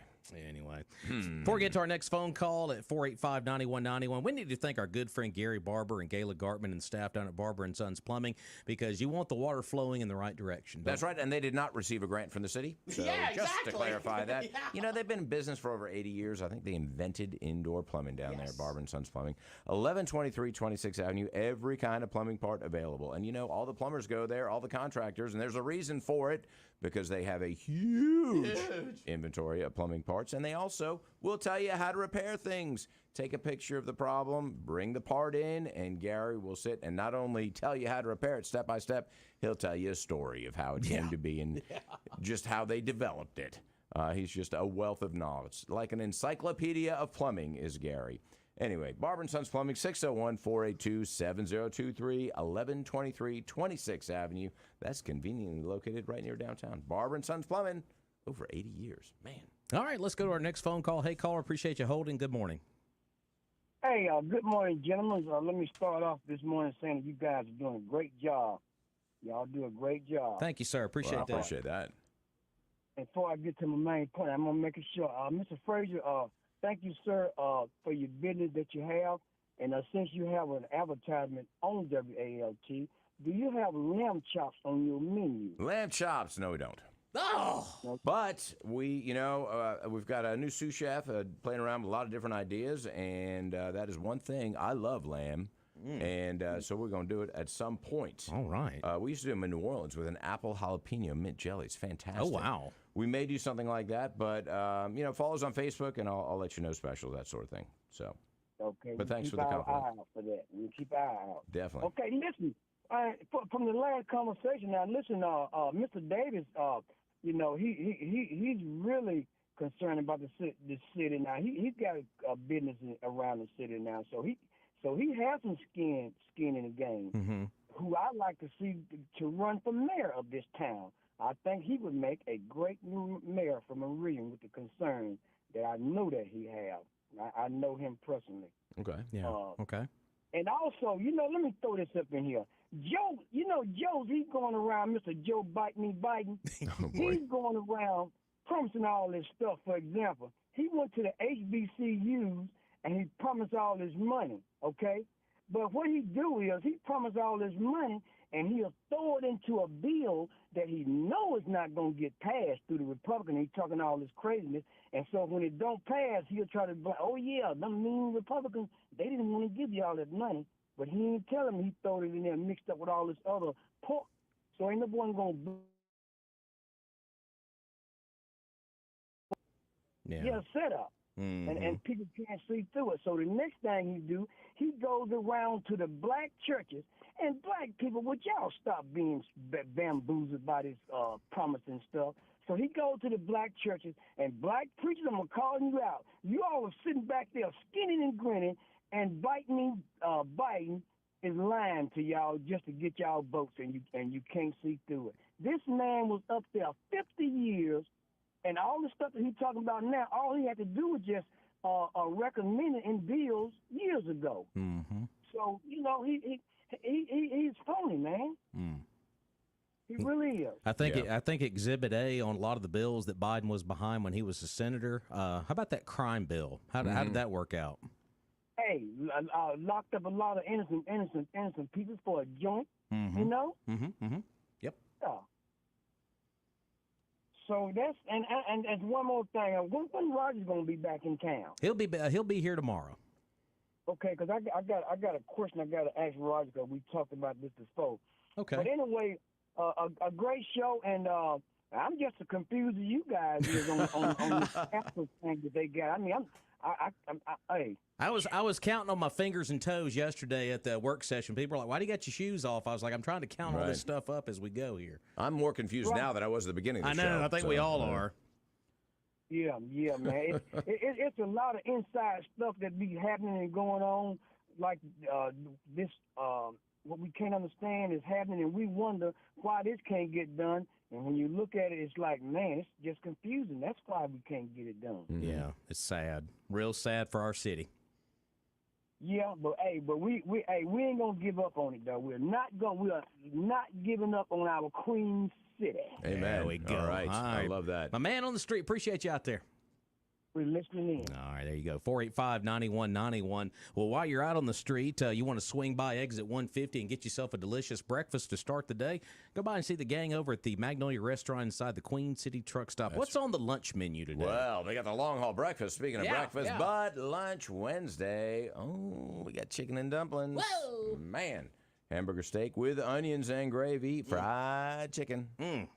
Speaker 1: Before we get to our next phone call at 485-9191, we need to thank our good friend Gary Barber and Gayla Gartman and staff down at Barber & Sons Plumbing, because you want the water flowing in the right direction.
Speaker 2: That's right, and they did not receive a grant from the city. So just to clarify that. They've been in business for over 80 years. I think they invented indoor plumbing down there at Barber & Sons Plumbing. 1123 26th Avenue, every kind of plumbing part available. And all the plumbers go there, all the contractors, and there's a reason for it, because they have a huge inventory of plumbing parts, and they also will tell you how to repair things. Take a picture of the problem, bring the part in, and Gary will sit and not only tell you how to repair it step by step, he'll tell you a story of how it came to be and just how they developed it. He's just a wealth of knowledge. Like an encyclopedia of plumbing is Gary. Anyway, Barber & Sons Plumbing, 601-482-7023, 1123 26th Avenue. That's conveniently located right near downtown. Barber & Sons Plumbing, over 80 years. Man.
Speaker 1: All right, let's go to our next phone call. Hey, caller, appreciate you holding. Good morning.
Speaker 14: Hey, good morning, gentlemen. Let me start off this morning saying that you guys are doing a great job. Y'all do a great job.
Speaker 1: Thank you, sir. Appreciate that.
Speaker 2: Appreciate that.
Speaker 14: And before I get to my main point, I'm going to make it short. Mr. Frazier, thank you, sir, for your business that you have. And since you have an advertisement on WALT, do you have lamb chops on your menu?
Speaker 2: Lamb chops? No, we don't.
Speaker 1: Oh!
Speaker 2: But we've got a new sous chef playing around with a lot of different ideas, and that is one thing. I love lamb, and so we're going to do it at some point.
Speaker 1: All right.
Speaker 2: We used to do them in New Orleans with an apple jalapeno mint jelly. It's fantastic.
Speaker 1: Oh, wow.
Speaker 2: We may do something like that, but, follow us on Facebook, and I'll let you know specials, that sort of thing. So,
Speaker 14: okay.
Speaker 2: But thanks for
Speaker 14: the
Speaker 2: compliment.
Speaker 14: Keep our eye out for that. We keep our eye out.
Speaker 2: Definitely.
Speaker 14: Okay, listen. From the last conversation, now listen. Mr. Davis, he's really concerned about the city now. He's got a business around the city now, so he has some skin in the game.
Speaker 1: Mm-hmm.
Speaker 14: Who I like to see to run for mayor of this town. I think he would make a great new mayor for Meridian with the concern that I know that he has. I know him personally.
Speaker 2: Okay.
Speaker 1: Yeah. Okay.
Speaker 14: And also, let me throw this up in here. Joe, he's going around, Mr. Joe Bite Me Biden.
Speaker 2: Oh, boy.
Speaker 14: He's going around promising all this stuff. For example, he went to the HBCUs and he promised all this money, okay? But what he do is he promised all this money and he'll throw it into a bill that he knows is not going to get passed through the Republican. He's talking all this craziness. And so when it don't pass, he'll try to be like, oh, yeah, them mean Republicans, they didn't want to give you all that money. But he ain't tell him he throw it in there mixed up with all this other pork. So ain't no one going to get a setup.
Speaker 1: Mm-hmm.
Speaker 14: And people can't see through it. So the next thing he do, he goes around to the black churches. And black people, would y'all stop being bamboozled by this promising stuff? So he goes to the black churches, and black preachers, I'm going to call you out. You all are sitting back there skinning and grinning, and Biden is lying to y'all just to get y'all votes, and you can't see through it. This man was up there 50 years, and all the stuff that he's talking about now, all he had to do was just recommend it in bills years ago.
Speaker 1: Mm-hmm.
Speaker 14: So, he's phony, man. He really is.
Speaker 1: I think Exhibit A on a lot of the bills that Biden was behind when he was a senator. How about that crime bill? How did that work out?
Speaker 14: Hey, locked up a lot of innocent people for a joint.
Speaker 1: Mm-hmm.
Speaker 14: You know.
Speaker 1: Mm-hmm. Yep.
Speaker 14: Yeah. So that's and one more thing. When Roger's gonna be back in town?
Speaker 1: He'll be here tomorrow.
Speaker 14: Okay, because I got a question I got to ask Roger because we talked about this before.
Speaker 1: Okay.
Speaker 14: But anyway, a great show, and I'm just as confused as you guys is on the Apple thing that they got. I mean, hey.
Speaker 1: I was counting on my fingers and toes yesterday at the work session. People were like, "Why do you got your shoes off?" I was like, "I'm trying to count all this stuff up as we go here."
Speaker 2: I'm more confused now than I was at the beginning of the show.
Speaker 1: I know. I think we all are.
Speaker 14: Yeah, man. It's a lot of inside stuff that be happening and going on like this what we can't understand is happening, and we wonder why this can't get done. And when you look at it, it's like, man, it's just confusing. That's why we can't get it done.
Speaker 1: Yeah, it's sad. Real sad for our city.
Speaker 14: Yeah, but we ain't gonna give up on it though. We are not giving up on our Queen City.
Speaker 2: Amen.
Speaker 1: There we go.
Speaker 2: All right. I love that.
Speaker 1: My man on the street, appreciate you out there.
Speaker 14: We're listening in.
Speaker 1: All right, there you go. 485-9191. Well, while you're out on the street, you want to swing by exit 150 and get yourself a delicious breakfast to start the day, go by and see the gang over at the Magnolia Restaurant inside the Queen City Truck Stop. What's on the lunch menu today?
Speaker 2: Well, they got the long haul breakfast, speaking of breakfast, but lunch Wednesday. Oh, we got chicken and dumplings.
Speaker 1: Whoa!
Speaker 2: Man. Hamburger steak with onions and gravy, fried chicken.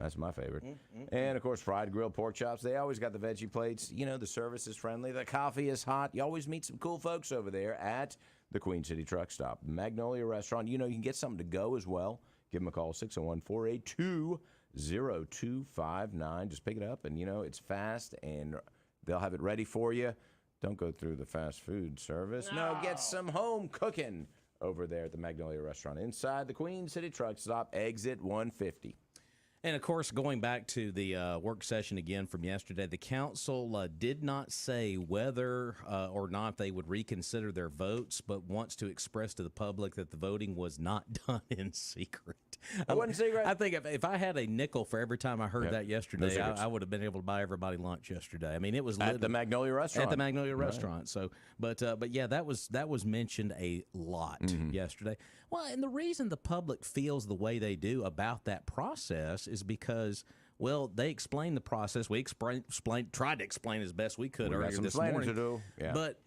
Speaker 2: That's my favorite. And, of course, fried grilled pork chops. They always got the veggie plates. You know, the service is friendly. The coffee is hot. You always meet some cool folks over there at the Queen City Truck Stop. Magnolia Restaurant. You know, you can get something to go as well. Give them a call, 601-482-0259. Just pick it up, and, you know, it's fast, and they'll have it ready for you. Don't go through the fast food service. No, get some home cooking over there at the Magnolia Restaurant inside the Queen City Truck Stop, exit 150.
Speaker 1: And, of course, going back to the work session again from yesterday, the council did not say whether or not they would reconsider their votes, but wants to express to the public that the voting was not done in secret.
Speaker 2: It wasn't secret?
Speaker 1: I think if I had a nickel for every time I heard that yesterday, I would have been able to buy everybody lunch yesterday. I mean, it was
Speaker 2: at the Magnolia Restaurant.
Speaker 1: At the Magnolia Restaurant. So, but yeah, that was mentioned a lot yesterday. Well, and the reason the public feels the way they do about that process is because, well, they explained the process. We tried to explain as best we could earlier this morning.
Speaker 2: To do. Yeah.
Speaker 1: But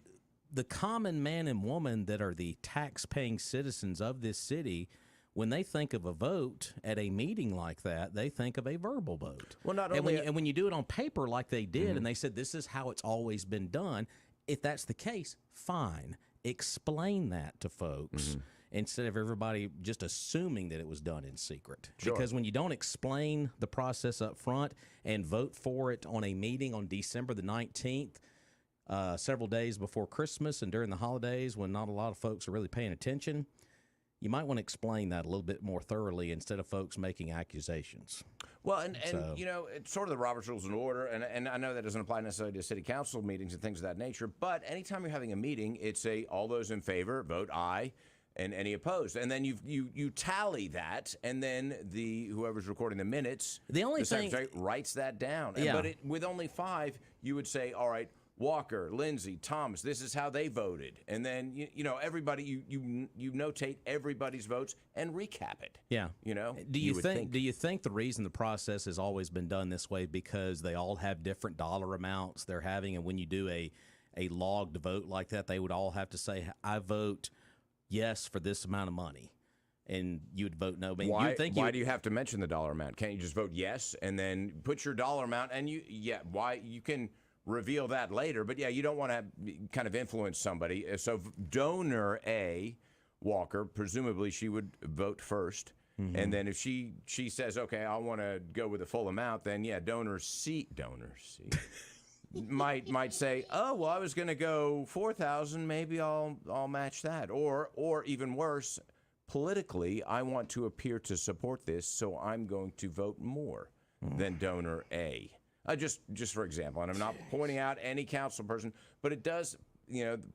Speaker 1: the common man and woman that are the tax-paying citizens of this city, when they think of a vote at a meeting like that, they think of a verbal vote.
Speaker 2: Well, not
Speaker 1: and
Speaker 2: only
Speaker 1: when you do it on paper like they did, and they said this is how it's always been done, if that's the case, fine. Explain that to folks. Instead of everybody just assuming that it was done in secret.
Speaker 2: Sure.
Speaker 1: Because when you don't explain the process up front and vote for it on a meeting on December the 19th, several days before Christmas and during the holidays when not a lot of folks are really paying attention, you might want to explain that a little bit more thoroughly instead of folks making accusations.
Speaker 2: Well, and you know, it's sort of the Robert's Rules of Order, and I know that doesn't apply necessarily to city council meetings and things of that nature, but anytime you're having a meeting, it's all those in favor, vote aye, and any opposed, and then you tally that, and then whoever's recording the minutes, the secretary writes that down. But with only 5, you would say, all right, Walker, Lindsay, Thomas, this is how they voted, and then you know everybody you notate everybody's votes and recap it.
Speaker 1: Yeah,
Speaker 2: you know.
Speaker 1: Do you think the reason the process has always been done this way because they all have different dollar amounts they're having, and when you do a logged vote like that, they would all have to say, I vote yes for this amount of money, and you would vote no. I mean,
Speaker 2: why do you have to mention the dollar amount? Can't you just vote yes and then put your dollar amount? And why you can reveal that later, but you don't want to kind of influence somebody. So donor A, Walker, presumably she would vote first, and then if she says, okay, I want to go with the full amount, then donor C might say, oh well, I was going to go 4,000, maybe I'll match that, or even worse, politically, I want to appear to support this, so I'm going to vote more than donor A. Just for example, and I'm not pointing out any council person, but it does,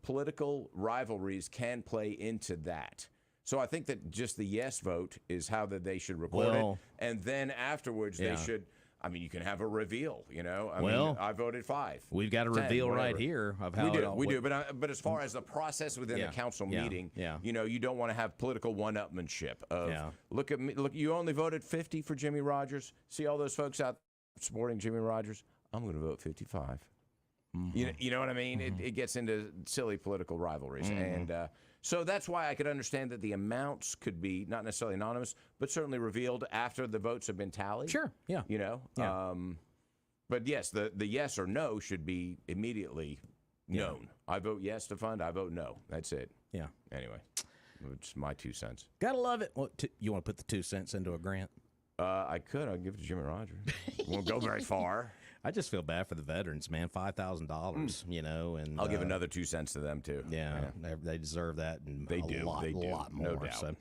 Speaker 2: political rivalries can play into that. So I think that just the yes vote is how that they should record it. And then afterwards they should, you can have a reveal, I voted 5.
Speaker 1: We've got a
Speaker 2: 10,
Speaker 1: reveal
Speaker 2: whatever.
Speaker 1: right here of how
Speaker 2: we do. But as far as the process within the council meeting, you don't want to have political one-upmanship of, look at me, you only voted 50 for Jimmy Rogers. See all those folks out supporting Jimmy Rogers, I'm going to vote 55. You know what I mean? It gets into silly political rivalries. And so that's why I could understand that the amounts could be not necessarily anonymous, but certainly revealed after the votes have been tallied.
Speaker 1: Sure, yeah.
Speaker 2: But yes, the yes or no should be immediately known. I vote yes to fund, I vote no. That's it.
Speaker 1: Yeah.
Speaker 2: Anyway, it's my 2 cents.
Speaker 1: Gotta love it. You want to put the 2 cents into a grant?
Speaker 2: I could. I'd give it to Jimmy Rogers. Won't go very far.
Speaker 1: I just feel bad for the veterans, man. $5,000, you know, and
Speaker 2: I'll give another 2 cents to them too.
Speaker 1: Yeah, they deserve that, and
Speaker 2: they
Speaker 1: a
Speaker 2: do.
Speaker 1: lot,
Speaker 2: They do.
Speaker 1: lot more.
Speaker 2: No doubt.
Speaker 1: So,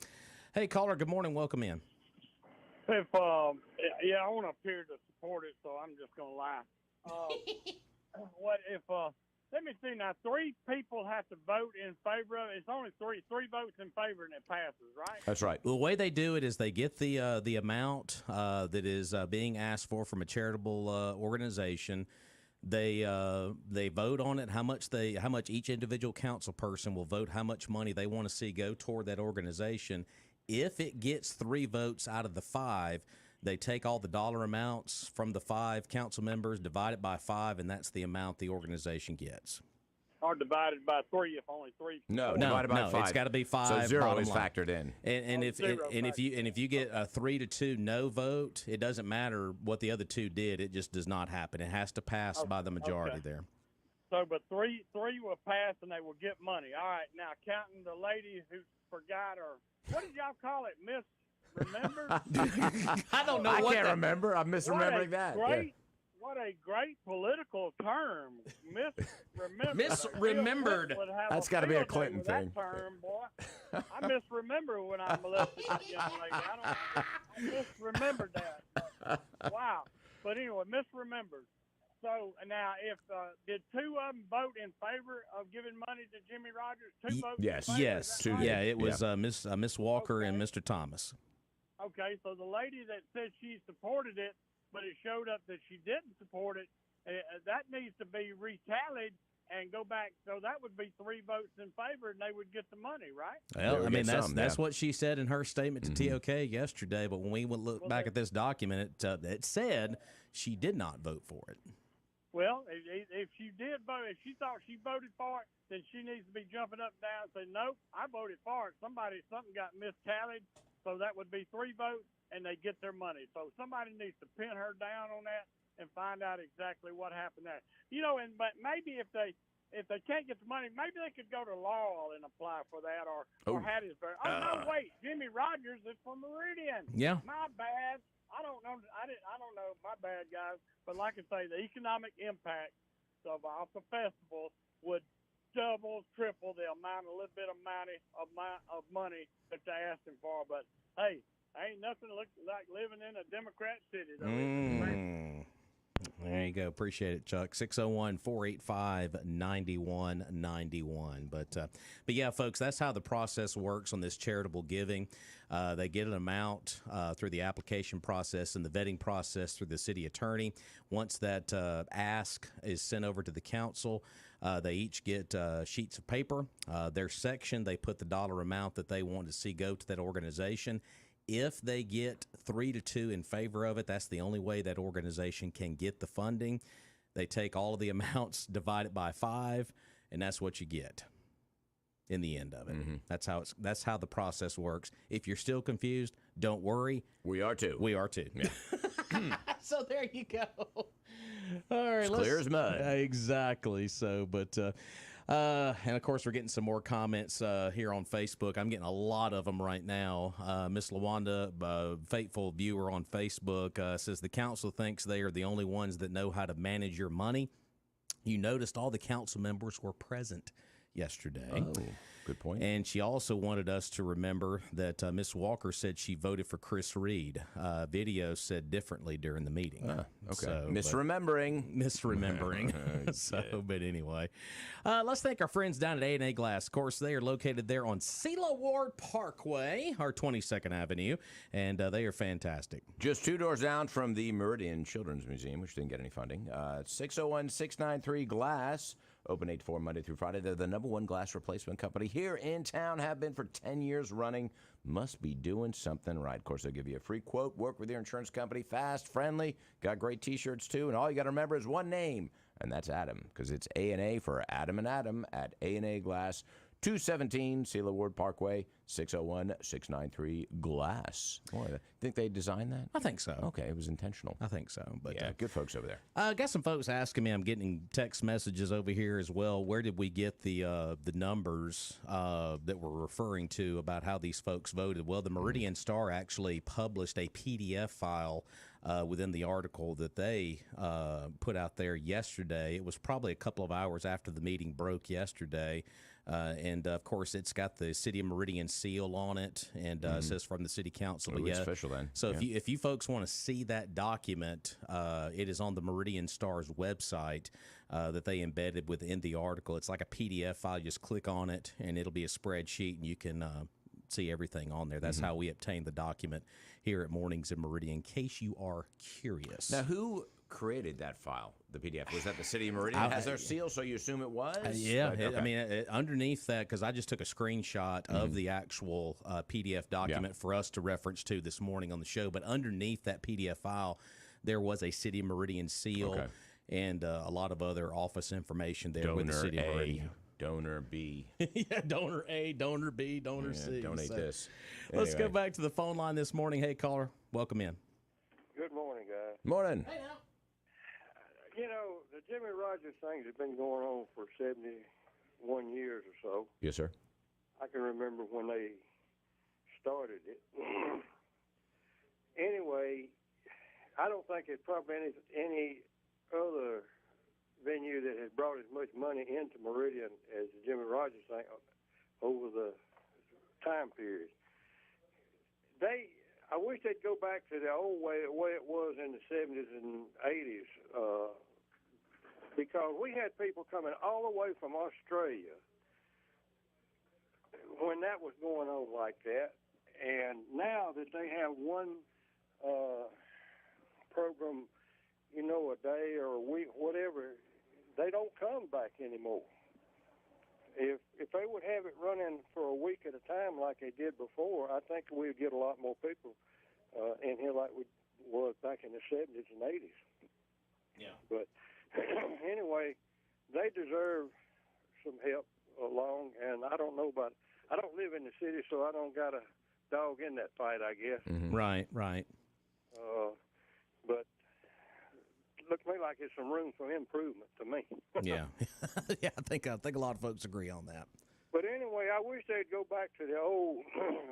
Speaker 1: hey, caller, good morning. Welcome in.
Speaker 8: If yeah, I want to appear to support it, so I'm just gonna lie. What if? Let me see now. 3 people have to vote in favor of it. It's only three votes in favor, and it passes, right?
Speaker 2: That's right.
Speaker 1: The way they do it is they get the amount that is being asked for from a charitable organization. They vote on it. How much each individual council person will vote. How much money they want to see go toward that organization. If it gets 3 votes out of the 5, they take all the dollar amounts from the 5 council members, divide it by 5, and that's the amount the organization gets.
Speaker 8: Or divided by 3 if only 3.
Speaker 2: No, divided by 5.
Speaker 1: It's got to be 5.
Speaker 2: So 0 is
Speaker 1: line.
Speaker 2: factored in.
Speaker 1: And if you get a 3-2 no vote, it doesn't matter what the other 2 did. It just does not happen. It has to pass by the majority there.
Speaker 8: So, but three will pass and they will get money. All right, now counting the lady who forgot her. What did y'all call it, Miss? Remember?
Speaker 1: I don't know.
Speaker 2: I can't remember. I'm misremembering that.
Speaker 8: What a great political term, misremembered.
Speaker 1: Misremembered.
Speaker 2: That's got to be a Clinton thing.
Speaker 8: That term, boy. I misremember when I molested that young lady. I misremembered that. Wow. But anyway, misremembered. So now, if did 2 of them vote in favor of giving money to Jimmy Rogers? 2 votes.
Speaker 2: Yes.
Speaker 8: In favor?
Speaker 1: Yes.
Speaker 8: Right?
Speaker 1: Yeah. It was Miss Walker and Mr. Thomas.
Speaker 8: Okay, so the lady that said she supported it, but it showed up that she didn't support it, that needs to be retallied and go back. So that would be 3 votes in favor, and they would get the money, right?
Speaker 1: Well, I mean, that's what she said in her statement to TOK yesterday. But when we look back at this document, it said she did not vote for it.
Speaker 8: Well, if she did vote, if she thought she voted for it, then she needs to be jumping up and down and say, nope, I voted for it. Something got mistallied, so that would be 3 votes, and they get their money. So somebody needs to pin her down on that and find out exactly what happened there. You know, but maybe if they can't get the money, maybe they could go to Laurel and apply for that, or Hattiesburg. Oh no, wait, Jimmy Rogers is from Meridian.
Speaker 1: Yeah.
Speaker 8: My bad. I don't know. I don't know. My bad, guys. But like I say, the economic impact of the festival would double, triple the amount, a little bit of money that they're asking for. But hey, ain't nothing like living in a Democrat city, though.
Speaker 1: There you go. Appreciate it, Chuck. 601-485-9191. But yeah, folks, that's how the process works on this charitable giving. They get an amount through the application process and the vetting process through the city attorney. Once that ask is sent over to the council, they each get sheets of paper. Their section, they put the dollar amount that they want to see go to that organization. If they get 3-2 in favor of it, that's the only way that organization can get the funding. They take all of the amounts, divide it by 5, and that's what you get in the end of it. That's how the process works. If you're still confused, don't worry.
Speaker 2: We are too.
Speaker 1: We are too. Yeah. So there you go. All right,
Speaker 2: it's clear as mud.
Speaker 1: Exactly. So, but. And of course, we're getting some more comments here on Facebook. I'm getting a lot of them right now. Miss Lawanda, faithful viewer on Facebook, says the council thinks they are the only ones that know how to manage your money. You noticed all the council members were present yesterday.
Speaker 2: Oh, good point.
Speaker 1: And she also wanted us to remember that Miss Walker said she voted for Chris Reed. Video said differently during the meeting.
Speaker 2: Okay.
Speaker 1: So,
Speaker 2: Misremembering.
Speaker 1: But anyway, let's thank our friends down at A&A Glass. Of course, they are located there on Sela Ward Parkway, our 22nd Avenue, and they are fantastic.
Speaker 2: Just 2 doors down from the Meridian Children's Museum, which didn't get any funding. 601-693-GLASS. Open 8 to 4 Monday through Friday. They're the #1 glass replacement company here in town. Have been for 10 years running. Must be doing something right. Of course, they'll give you a free quote. Work with your insurance company. Fast, friendly. Got great T-shirts, too. And all you got to remember is one name, and that's Adam, because it's A&A for Adam and Adam at A&A Glass. 217 Sela Ward Parkway, 601-693-GLASS. Boy, I think they designed that?
Speaker 1: I think so.
Speaker 2: Okay, it was intentional.
Speaker 1: I think so. But
Speaker 2: yeah, good folks over there.
Speaker 1: Got some folks asking me, I'm getting text messages over here as well, where did we get the numbers that we're referring to about how these folks voted? Well, the Meridian Star actually published a PDF file within the article that they put out there yesterday. It was probably a couple of hours after the meeting broke yesterday. And of course, it's got the City of Meridian seal on it, and it says from the City Council.
Speaker 2: Ooh, it's official then.
Speaker 1: So
Speaker 2: Yeah.
Speaker 1: if you folks want to see that document, it is on the Meridian Star's website that they embedded within the article. It's like a PDF file. You just click on it, and it'll be a spreadsheet, and you can see everything on there. That's how we obtained the document here at Mornings in Meridian, in case you are curious.
Speaker 2: Now, who created that file, the PDF? Was that the City of Meridian? It has their seal, so you assume it was?
Speaker 1: Yeah,
Speaker 2: Okay.
Speaker 1: I mean, underneath that, because I just took a screenshot of the actual PDF document for us to reference to this morning on the show, but underneath that PDF file, there was a City of Meridian seal and a lot of other office information there with the City of Meridian.
Speaker 2: Donor B.
Speaker 1: Yeah, donor A, donor B, donor C.
Speaker 2: Donate this.
Speaker 1: Let's go
Speaker 2: Anyway.
Speaker 1: back to the phone line this morning. Hey, caller, welcome in.
Speaker 13: Good morning, guys.
Speaker 2: Morning.
Speaker 1: Hey, now.
Speaker 13: You know, the Jimmy Rogers things have been going on for 71 years or so.
Speaker 2: Yes, sir.
Speaker 13: I can remember when they started it. Anyway, I don't think there's probably any other venue that has brought as much money into Meridian as the Jimmy Rogers thing over the time period. I wish they'd go back to the old way it was in the 70s and 80s, because we had people coming all the way from Australia when that was going on like that, and now that they have one program, a day or a week, whatever, they don't come back anymore. If they would have it running for a week at a time like they did before, I think we'd get a lot more people in here like we was back in the 70s and 80s.
Speaker 1: Yeah.
Speaker 13: But anyway, they deserve some help along, and I don't know about. I don't live in the city, so I don't got a dog in that fight, I guess.
Speaker 1: Right, right.
Speaker 13: But it looks to me like there's some room for improvement to me.
Speaker 1: Yeah, yeah. I think a lot of folks agree on that.
Speaker 13: But anyway, I wish they'd go back to the old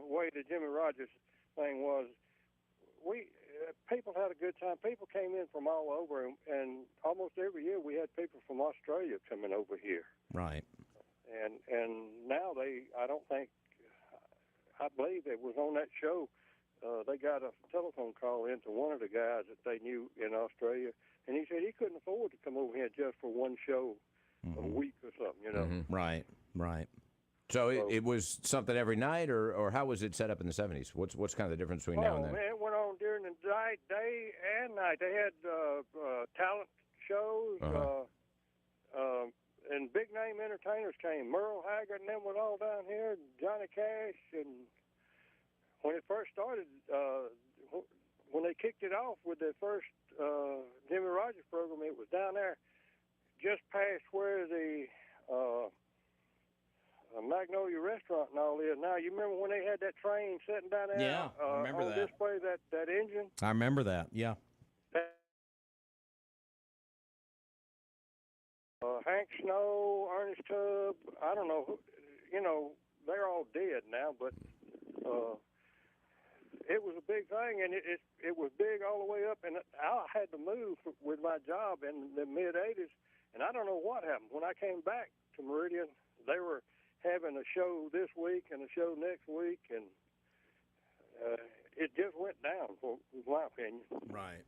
Speaker 13: way the Jimmy Rogers thing was. People had a good time. People came in from all over, and almost every year we had people from Australia coming over here.
Speaker 1: Right.
Speaker 13: And now I believe it was on that show. They got a telephone call into one of the guys that they knew in Australia, and he said he couldn't afford to come over here just for one show a week or something,
Speaker 1: Right, right.
Speaker 2: So it was something every night, or how was it set up in the 70s? What's kind of the difference between now and then?
Speaker 13: Man, it went on during the day and night. They had talent shows, and big-name entertainers came. Merle Haggard and them was all down here, Johnny Cash. And when it first started, when they kicked it off with their first Jimmy Rogers program, it was down there just past where the Magnolia Restaurant and all is. Now, you remember when they had that train sitting down there?
Speaker 1: Yeah, I remember
Speaker 13: on
Speaker 1: that.
Speaker 13: display, that engine?
Speaker 1: I remember that. Yeah.
Speaker 13: Hank Snow, Ernest Tubb, I don't know, they're all dead now, but it was a big thing, and it was big all the way up, and I had to move with my job in the mid-'80s, and I don't know what happened. When I came back to Meridian, they were having a show this week and a show next week, and it just went down, in my opinion.
Speaker 1: Right.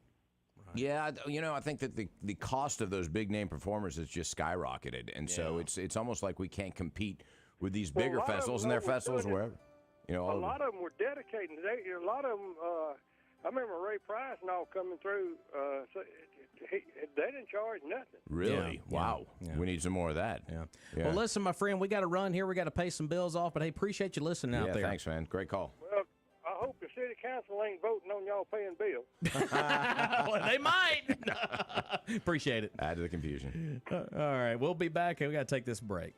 Speaker 2: Yeah, I think that the cost of those big name performers has just skyrocketed, and so it's almost like we can't compete with these bigger festivals, and their festivals wherever.
Speaker 13: A lot of them were dedicating. A lot of them. I remember Ray Price and all coming through. So they didn't charge nothing.
Speaker 2: Really?
Speaker 1: Yeah.
Speaker 2: Wow.
Speaker 1: Yeah.
Speaker 2: We need some more of that.
Speaker 1: Yeah.
Speaker 2: Yeah.
Speaker 1: Well, listen, my friend, we got to run here. We got to pay some bills off, but hey, appreciate you listening out there.
Speaker 2: Thanks, man. Great call.
Speaker 13: Well, I hope the city council ain't voting on y'all paying bills.
Speaker 1: Well, they might. Appreciate it.
Speaker 2: Add to the confusion.
Speaker 1: All right, we'll be back, and we got to take this break.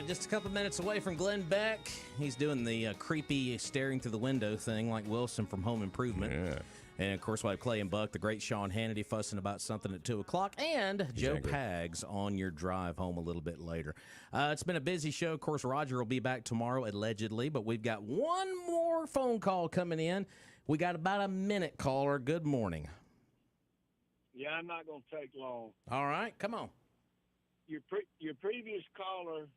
Speaker 1: just a couple minutes away from Glenn Beck. He's doing the creepy staring through the window thing like Wilson from Home Improvement.
Speaker 2: Yeah.
Speaker 1: And, of course, we have Clay and Buck, the great Sean Hannity fussing about something at 2 o'clock, and Joe Pags on your drive home a little bit later. It's been a busy show. Of course, Roger will be back tomorrow, allegedly, but we've got one more phone call coming in. We got about a minute, caller. Good morning.
Speaker 15: Yeah, I'm not going to take long.
Speaker 1: All right, come on.
Speaker 15: Your previous caller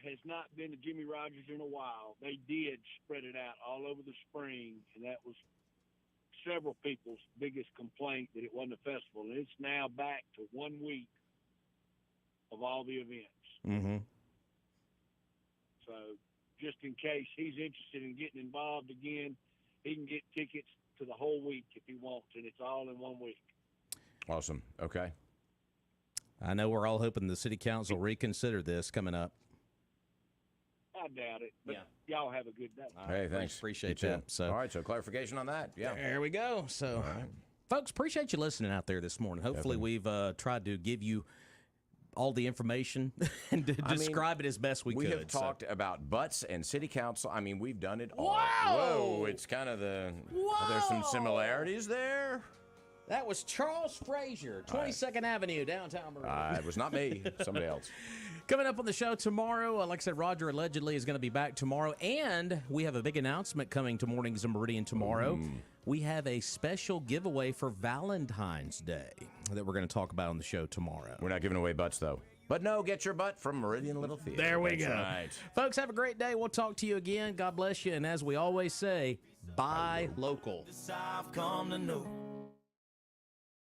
Speaker 15: has not been to Jimmy Rogers in a while. They did spread it out all over the spring, and that was several people's biggest complaint that it wasn't a festival. And it's now back to 1 week of all the events.
Speaker 1: Mm-hmm.
Speaker 15: So just in case he's interested in getting involved again, he can get tickets to the whole week if he wants, and it's all in 1 week.
Speaker 2: Awesome. Okay.
Speaker 1: I know we're all hoping the city council reconsider this coming up.
Speaker 15: I doubt it, but y'all have a good day.
Speaker 2: Hey, thanks.
Speaker 1: Appreciate
Speaker 2: You too.
Speaker 1: that. So,
Speaker 2: all right, so clarification on that. Yeah.
Speaker 1: There we go. So, folks, appreciate you listening out there this morning. Hopefully, we've tried to give you all the information and to describe it as best we could.
Speaker 2: We have talked about butts and city council. I mean, we've done it all.
Speaker 1: Whoa!
Speaker 2: Whoa, it's kind of there's some similarities there.
Speaker 1: That was Charles Frazier, 22nd Avenue, downtown Meridian.
Speaker 2: It was not me, somebody else.
Speaker 1: Coming up on the show tomorrow, like I said, Roger allegedly is going to be back tomorrow, and we have a big announcement coming to Mornings in Meridian tomorrow. We have a special giveaway for Valentine's Day that we're going to talk about on the show tomorrow.
Speaker 2: We're not giving away butts, though. But no, get your butt from Meridian Little Theater.
Speaker 1: There we
Speaker 2: That's
Speaker 1: go.
Speaker 2: Right.
Speaker 1: Folks, have a great day. We'll talk to you again. God bless you. And as we always say, buy local.
Speaker 16: I've come to know.